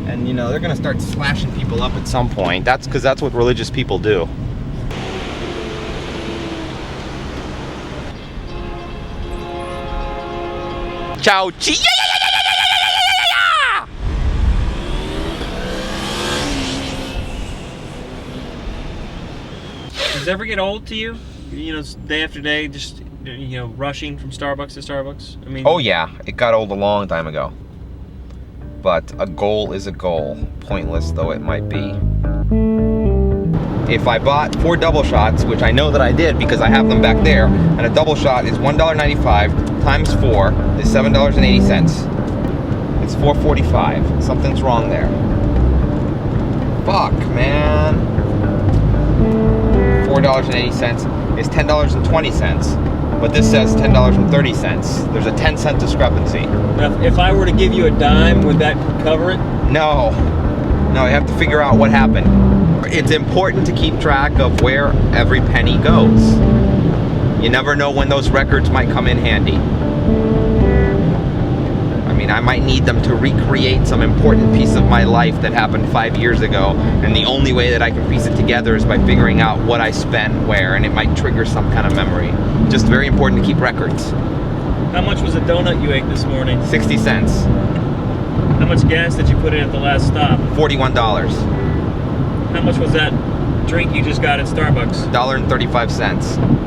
And they're gonna start slashing people up at some point. That's because that's what religious people do. Ciao, chi. Does it ever get old to you? Day after day, just rushing from Starbucks to Starbucks. I mean. Oh yeah, it got old a long time ago. But a goal is a goal, pointless though it might be. If I bought 4 double shots, which I know that I did because I have them back there, and a double shot is $1.95 times 4 is $7.80. It's $4.45. Something's wrong there. Fuck, man. $4.80 is $10.20. But this says $10.30. There's a 10-cent discrepancy. Now, if I were to give you a dime, would that cover it? No. No, I have to figure out what happened. It's important to keep track of where every penny goes. You never know when those records might come in handy. I mean, I might need them to recreate some important piece of my life that happened 5 years ago, and the only way that I can piece it together is by figuring out what I spent where, and it might trigger some kind of memory. Just very important to keep records. How much was a donut you ate this morning? 60 cents. How much gas did you put in at the last stop? $41. How much was that drink you just got at Starbucks? $1.35.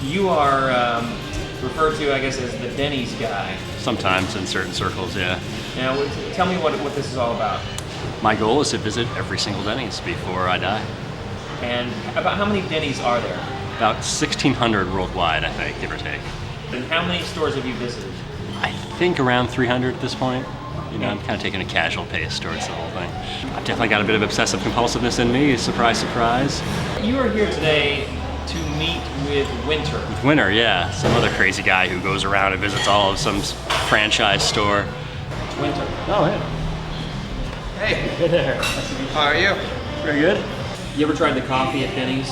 You are referred to, I guess, as the Denny's guy. Sometimes in certain circles, yeah. Now, tell me what this is all about. My goal is to visit every single Denny's before I die. And about how many Denny's are there? About 1,600 worldwide, I think, give or take. And how many stores have you visited? I think around 300 at this point. I'm kind of taking a casual pace towards the whole thing. I've definitely got a bit of obsessive compulsiveness in me, surprise, surprise. You are here today to meet with Winter. With Winter, yeah. Some other crazy guy who goes around and visits all of some franchise store. Winter. Oh, hey. Hey. Hey there. How are you? Very good. You ever tried the coffee at Denny's?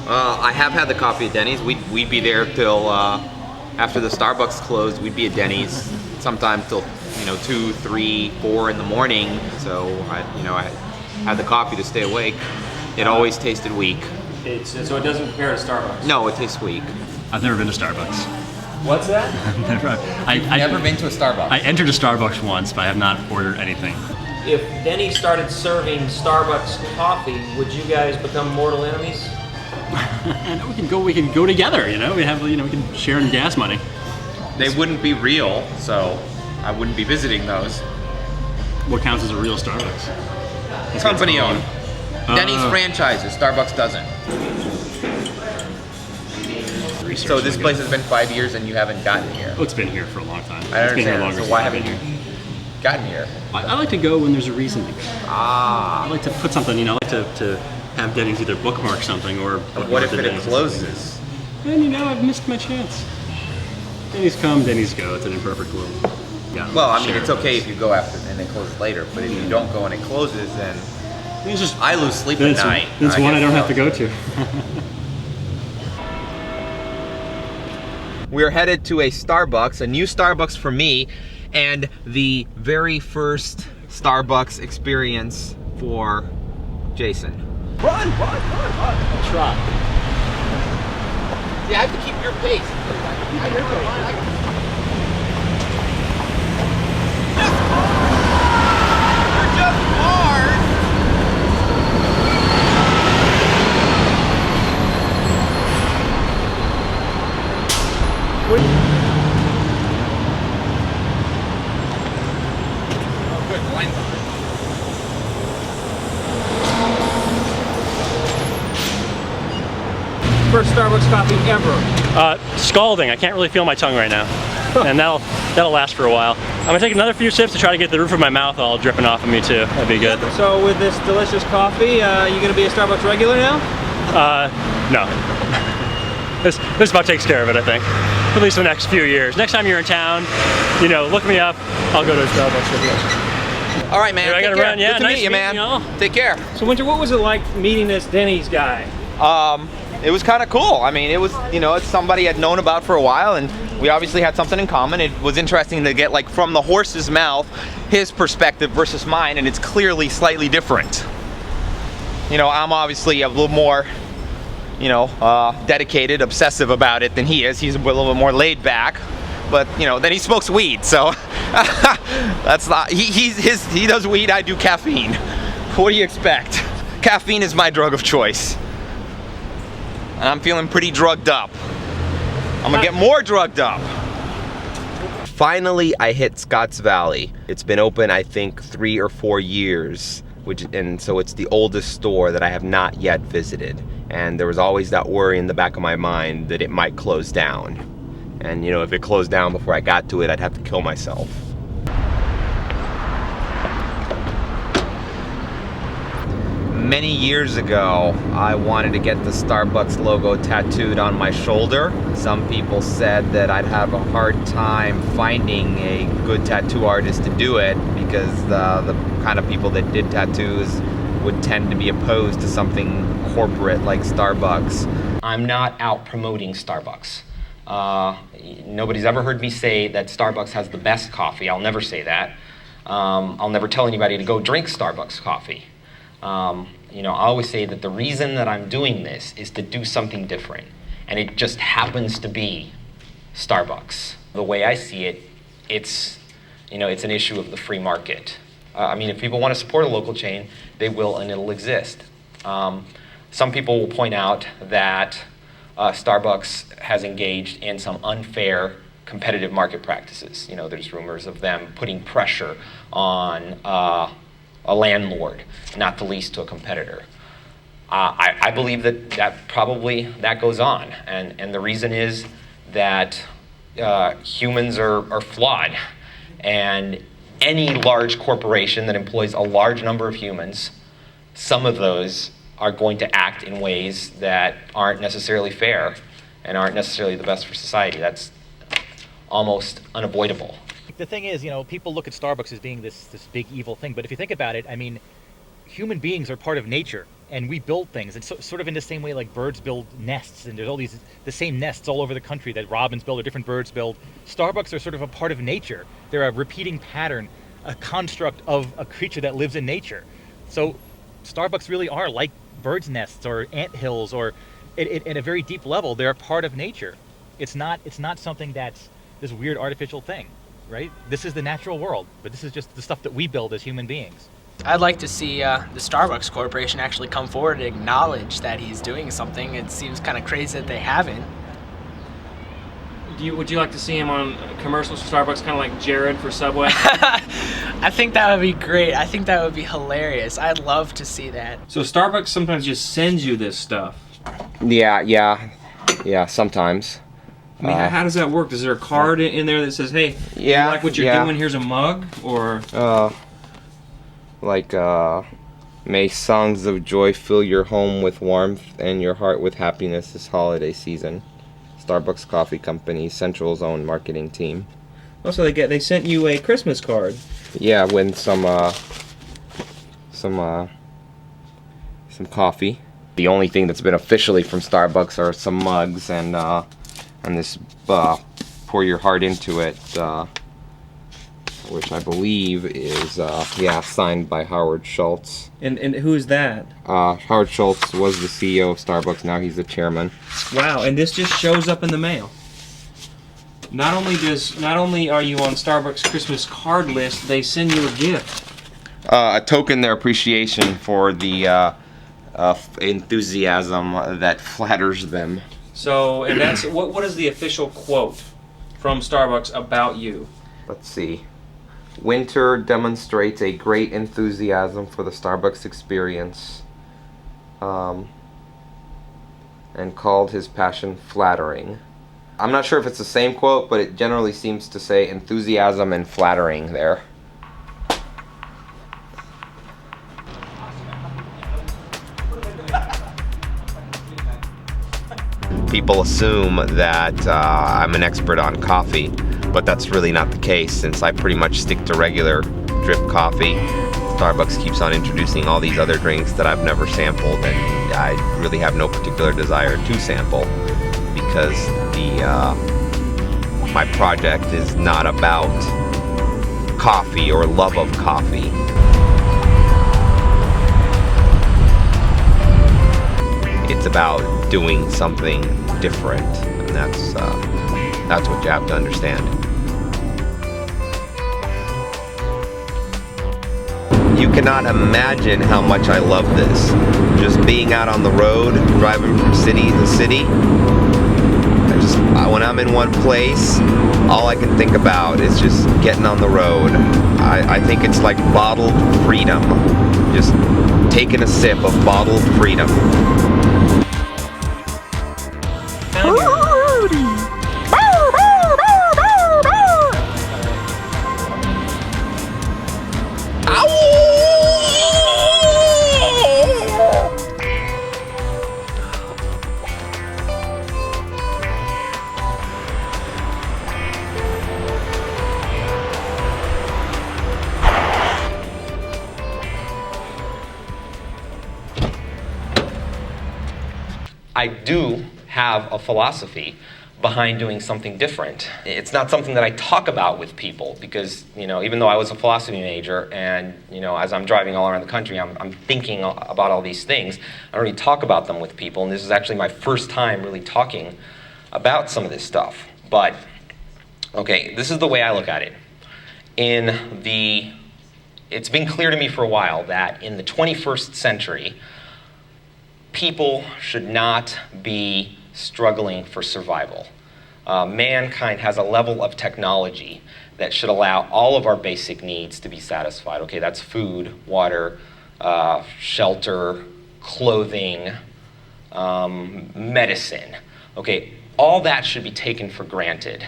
I have had the coffee at Denny's. We'd be there till after the Starbucks closed. We'd be at Denny's sometimes till 2, 3, 4 in the morning. So I had the coffee to stay awake. It always tasted weak. So it doesn't compare to Starbucks? No, it tastes weak. I've never been to Starbucks. What's that? I've never been to a Starbucks. I entered a Starbucks once, but I have not ordered anything. If Denny's started serving Starbucks coffee, would you guys become mortal enemies? And we can go together. We have we can share in gas money. They wouldn't be real, so I wouldn't be visiting those. What counts as a real Starbucks? Company owned. Denny's franchises. Starbucks doesn't. So this place has been 5 years and you haven't gotten here. Oh, it's been here for a long time. I It's been here understand. longer So since why I've haven't been you here. gotten here? I like to go when there's a reason to go. Ah. I like to put something. I like to have Denny's either bookmark something or. What if it closes? Then I've missed my chance. Denny's come, Denny's go. It's an imperfect world. Yeah. Well, I mean, it's okay if you go after and it closes later, but if you don't go and it closes, then I lose sleep at night. It's one I don't have to go to. We're headed to a Starbucks, a new Starbucks for me, and the very first Starbucks experience for Jason. Run! Try. Yeah, I have to keep your pace. You're just hard. First Starbucks coffee ever. Scalding. I can't really feel my tongue right now, and that'll last for a while. I'm gonna take another few sips to try to get the roof of my mouth all dripping off of me too. That'd be good. So with this delicious coffee, you gonna be a Starbucks regular now? No. This about takes care of it, I think. At least the next few years. Next time you're in town, look me up. I'll go to a Starbucks with you. All right, man. I gotta Take care. run. Yeah, Good to nice meet you, man. y'all. Take care. So Winter, what was it like meeting this Denny's guy? It was kind of cool. I mean, it was, it's somebody I'd known about for a while, and we obviously had something in common. It was interesting to get, from the horse's mouth, his perspective versus mine, and it's clearly slightly different. I'm obviously a little more, dedicated, obsessive about it than he is. He's a little bit more laid back, but, then he smokes weed, so that's not, he does weed, I do caffeine. What do you expect? Caffeine is my drug of choice. And I'm feeling pretty drugged up. I'm gonna get more drugged up. Finally, I hit Scotts Valley. It's been open, I think, 3 or 4 years, and so it's the oldest store that I have not yet visited. And there was always that worry in the back of my mind that it might close down. And if it closed down before I got to it, I'd have to kill myself. Many years ago, I wanted to get the Starbucks logo tattooed on my shoulder. Some people said that I'd have a hard time finding a good tattoo artist to do it because the kind of people that did tattoos would tend to be opposed to something corporate like Starbucks. I'm not out promoting Starbucks. Nobody's ever heard me say that Starbucks has the best coffee. I'll never say that. I'll never tell anybody to go drink Starbucks coffee. I always say that the reason that I'm doing this is to do something different. And it just happens to be Starbucks. The way I see it, it's an issue of the free market. If people want to support a local chain, they will, and it'll exist. Some people will point out that Starbucks has engaged in some unfair competitive market practices. There's rumors of them putting pressure on a landlord, not the least to a competitor. I believe that probably goes on, and the reason is that humans are flawed, and any large corporation that employs a large number of humans, some of those are going to act in ways that aren't necessarily fair and aren't necessarily the best for society. That's almost unavoidable. The thing is, people look at Starbucks as being this big evil thing, but if you think about it, human beings are part of nature, and we build things, and sort of in the same way like birds build nests, and there's all the same nests all over the country that robins build or different birds build. Starbucks are sort of a part of nature. They're a repeating pattern, a construct of a creature that lives in nature. So Starbucks really are like birds' nests or ant hills, or at a very deep level, they're a part of nature. It's not something that's this weird artificial thing. Right? This is the natural world, but this is just the stuff that we build as human beings. I'd like to see the Starbucks Corporation actually come forward and acknowledge that he's doing something. It seems kind of crazy that they haven't. Would you like to see him on commercials for Starbucks, kind of like Jared for Subway? I think that would be great. I think that would be hilarious. I'd love to see that. So Starbucks sometimes just sends you this stuff. Yeah, sometimes. I mean, how does that work? Is there a card in there that says, hey, you like what you're doing, here's a mug? Or may songs of joy fill your home with warmth and your heart with happiness this holiday season. Starbucks Coffee Company, Central's own marketing team. Also, they sent you a Christmas card. Yeah, with some coffee. The only thing that's been officially from Starbucks are some mugs and this pour your heart into it, which I believe is signed by Howard Schultz. And who is that? Howard Schultz was the CEO of Starbucks. Now he's the chairman. Wow! And this just shows up in the mail. Not only are you on Starbucks Christmas card list, they send you a gift. A token their appreciation for the enthusiasm that flatters them. So, and that's what is the official quote from Starbucks about you? Let's see. Winter demonstrates a great enthusiasm for the Starbucks experience, and called his passion flattering. I'm not sure if it's the same quote, but it generally seems to say enthusiasm and flattering there. People assume that I'm an expert on coffee, but that's really not the case, since I pretty much stick to regular drip coffee. Starbucks keeps on introducing all these other drinks that I've never sampled, and I really have no particular desire to sample, because my project is not about coffee or love of coffee. It's about doing something different, and that's what you have to understand. You cannot imagine how much I love this. Just being out on the road, driving from city to city. When I'm in one place, all I can think about is just getting on the road. I think it's like bottled freedom. Just taking a sip of bottled freedom. I do have a philosophy behind doing something different. It's not something that I talk about with people because, even though I was a philosophy major and, as I'm driving all around the country, I'm thinking about all these things. I don't really talk about them with people, and this is actually my first time really talking about some of this stuff. But, okay, this is the way I look at it. It's been clear to me for a while that in the 21st century, people should not be struggling for survival. Mankind has a level of technology that should allow all of our basic needs to be satisfied. Okay, that's food, water, shelter, clothing, medicine. Okay, all that should be taken for granted.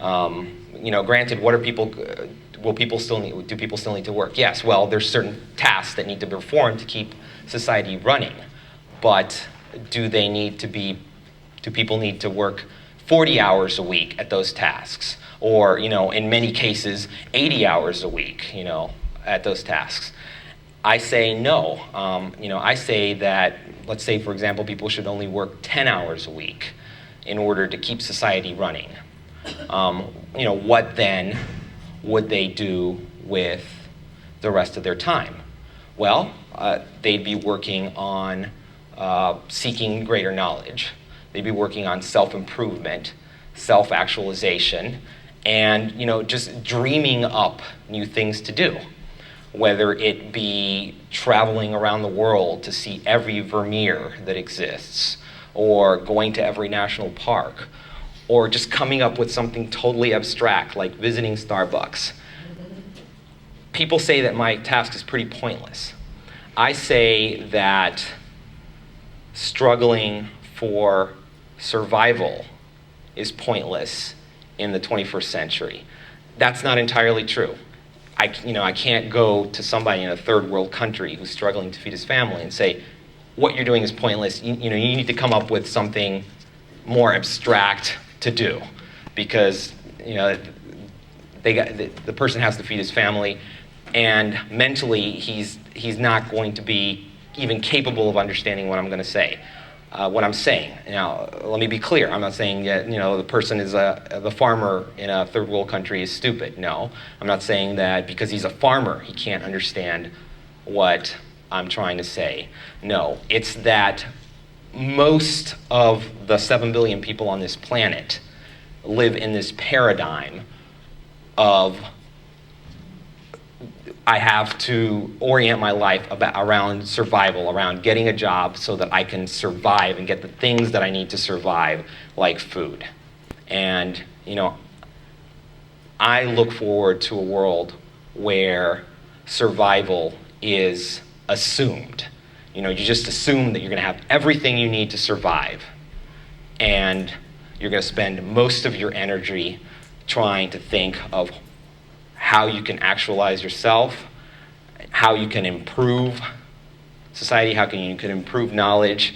Granted, do people still need to work? Yes, well, there's certain tasks that need to be performed to keep society running. But do people need to work 40 hours a week at those tasks? Or, in many cases, 80 hours a week, at those tasks? I say no. I say that, let's say, for example, people should only work 10 hours a week in order to keep society running. What then would they do with the rest of their time? Well, they'd be working on seeking greater knowledge. They'd be working on self-improvement, self-actualization, and just dreaming up new things to do. whether it be traveling around the world to see every Vermeer that exists, or going to every national park, or just coming up with something totally abstract like visiting Starbucks. People say that my task is pretty pointless. I say that struggling for survival is pointless in the 21st century. That's not entirely true. I can't go to somebody in a third world country who's struggling to feed his family and say, what you're doing is pointless. You need to come up with something more abstract to do, because the person has to feed his family, and mentally he's not going to be even capable of understanding what I'm going to say. What I'm saying. Now, let me be clear. I'm not saying that the person is the farmer in a third world country is stupid. No, I'm not saying that because he's a farmer he can't understand what I'm trying to say. No, it's that most of the 7 billion people on this planet live in this paradigm of I have to orient my life around survival, around getting a job so that I can survive and get the things that I need to survive, like food. And, I look forward to a world where survival is assumed. You just assume that you're going to have everything you need to survive, and you're going to spend most of your energy trying to think of how you can actualize yourself, how you can improve society, how you can improve knowledge,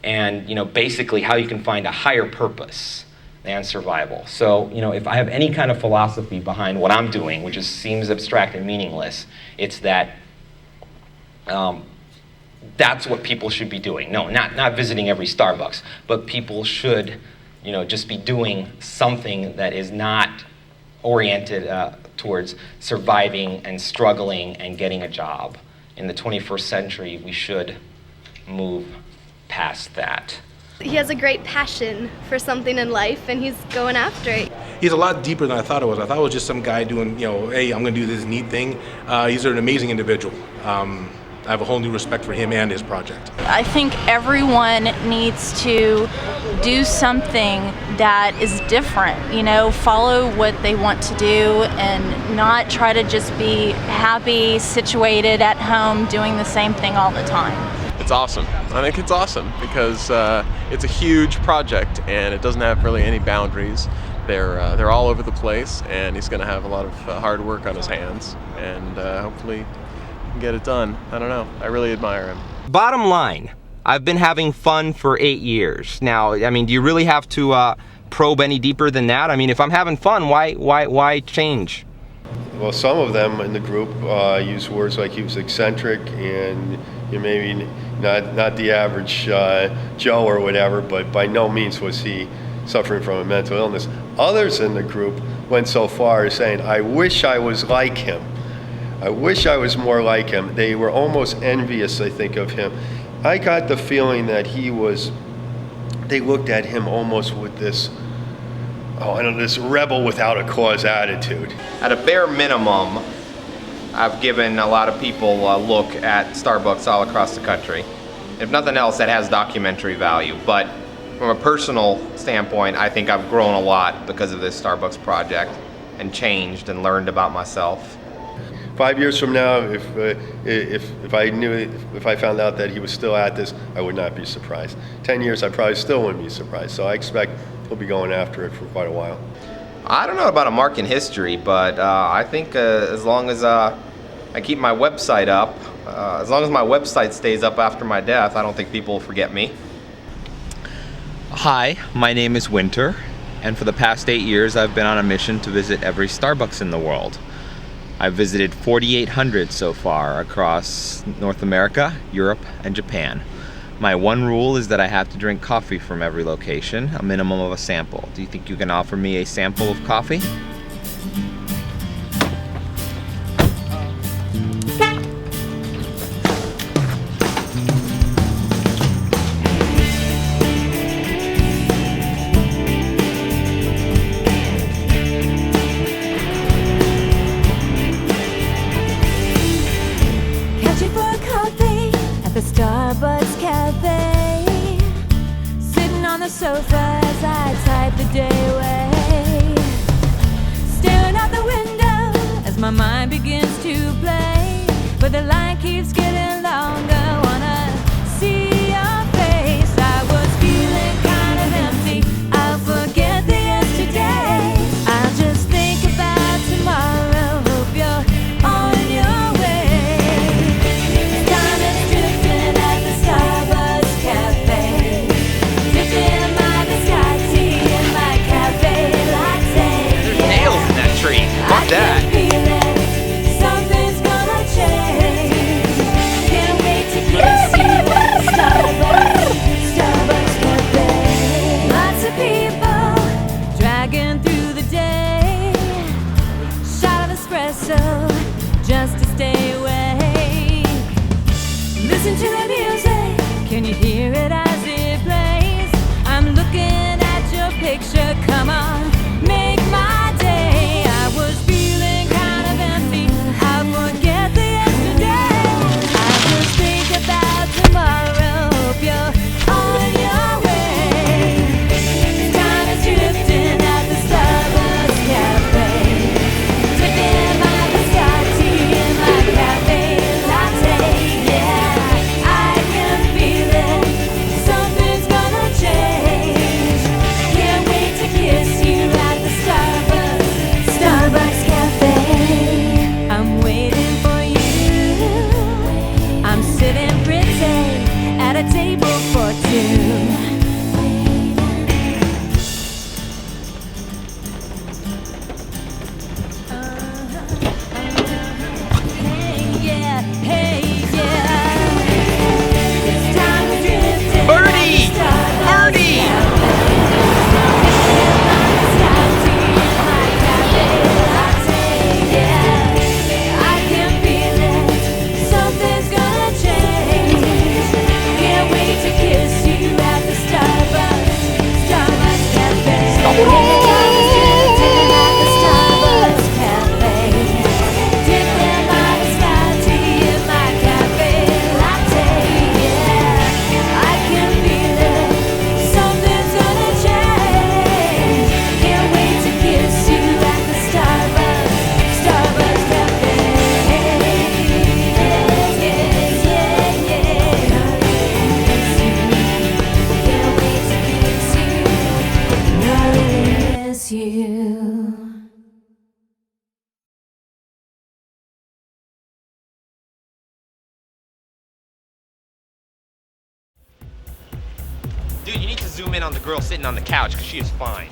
and basically how you can find a higher purpose than survival. So if I have any kind of philosophy behind what I'm doing, which seems abstract and meaningless, it's that that's what people should be doing. No, not visiting every Starbucks, but people should just be doing something that is not oriented towards surviving and struggling and getting a job. In the 21st century, we should move past that. He has a great passion for something in life, and he's going after it. He's a lot deeper than I thought it was. I thought it was just some guy doing, hey, I'm going to do this neat thing. He's an amazing individual. I have a whole new respect for him and his project. I think everyone needs to do something that is different, follow what they want to do and not try to just be happy, situated at home, doing the same thing all the time. It's awesome. I think it's awesome because it's a huge project and it doesn't have really any boundaries. They're all over the place, and he's going to have a lot of hard work on his hands, and hopefully get it done. I don't know. I really admire him. Bottom line, I've been having fun for 8 years. Now, do you really have to probe any deeper than that? If I'm having fun, why change? Well, some of them in the group use words like he was eccentric and maybe not the average Joe or whatever, but by no means was he suffering from a mental illness. Others in the group went so far as saying, I wish I was like him. I wish I was more like him. They were almost envious, I think, of him. I got the feeling that they looked at him almost with this, this rebel without a cause attitude. At a bare minimum, I've given a lot of people a look at Starbucks all across the country. If nothing else, that has documentary value. But from a personal standpoint, I think I've grown a lot because of this Starbucks project and changed and learned about myself. 5 years from now, if I found out that he was still at this, I would not be surprised. 10 years, I probably still wouldn't be surprised. So I expect he'll be going after it for quite a while. I don't know about a mark in history, but I think as long as I keep my website up, as long as my website stays up after my death, I don't think people will forget me. Hi, my name is Winter, and for the past 8 years, I've been on a mission to visit every Starbucks in the world. I've visited 4,800 so far across North America, Europe, and Japan. My one rule is that I have to drink coffee from every location, a minimum of a sample. Do you think you can offer me a sample of coffee? at the Starbucks cafe, sitting on the sofa as I type the day away, staring out the window as my mind begins to play, but the line keeps getting longer. Wanna see your face. I was feeling kind of empty. I'll forget the yesterday. I'll just think about tomorrow. Hope you're on your way. Time is drifting at the Starbucks cafe, dipping my biscotti in my cafe latte. There's nails in that tree. Fuck that. Something's gonna change. Can't wait to kiss you at the Starbucks cafe. Lots of people dragging through the day. Shot of espresso just to stay awake. Listen to the music. Can you hear it as it plays? I'm looking at your picture. Come on, make my day. I was feeling kind of empty. I forget the yesterday. I just think about tomorrow. Hope you're on your way. Time is drifting at the Starbucks cafe, dipping my biscotti in my cafe latte. Yeah, I can feel it. Something's gonna change. Can't wait to kiss you at the Starbucks cafe. I'm waiting for you. I'm sitting pretty at a table for two. Birdie! Birdie! You. Dude, you need to zoom in on the girl sitting on the couch because she is fine.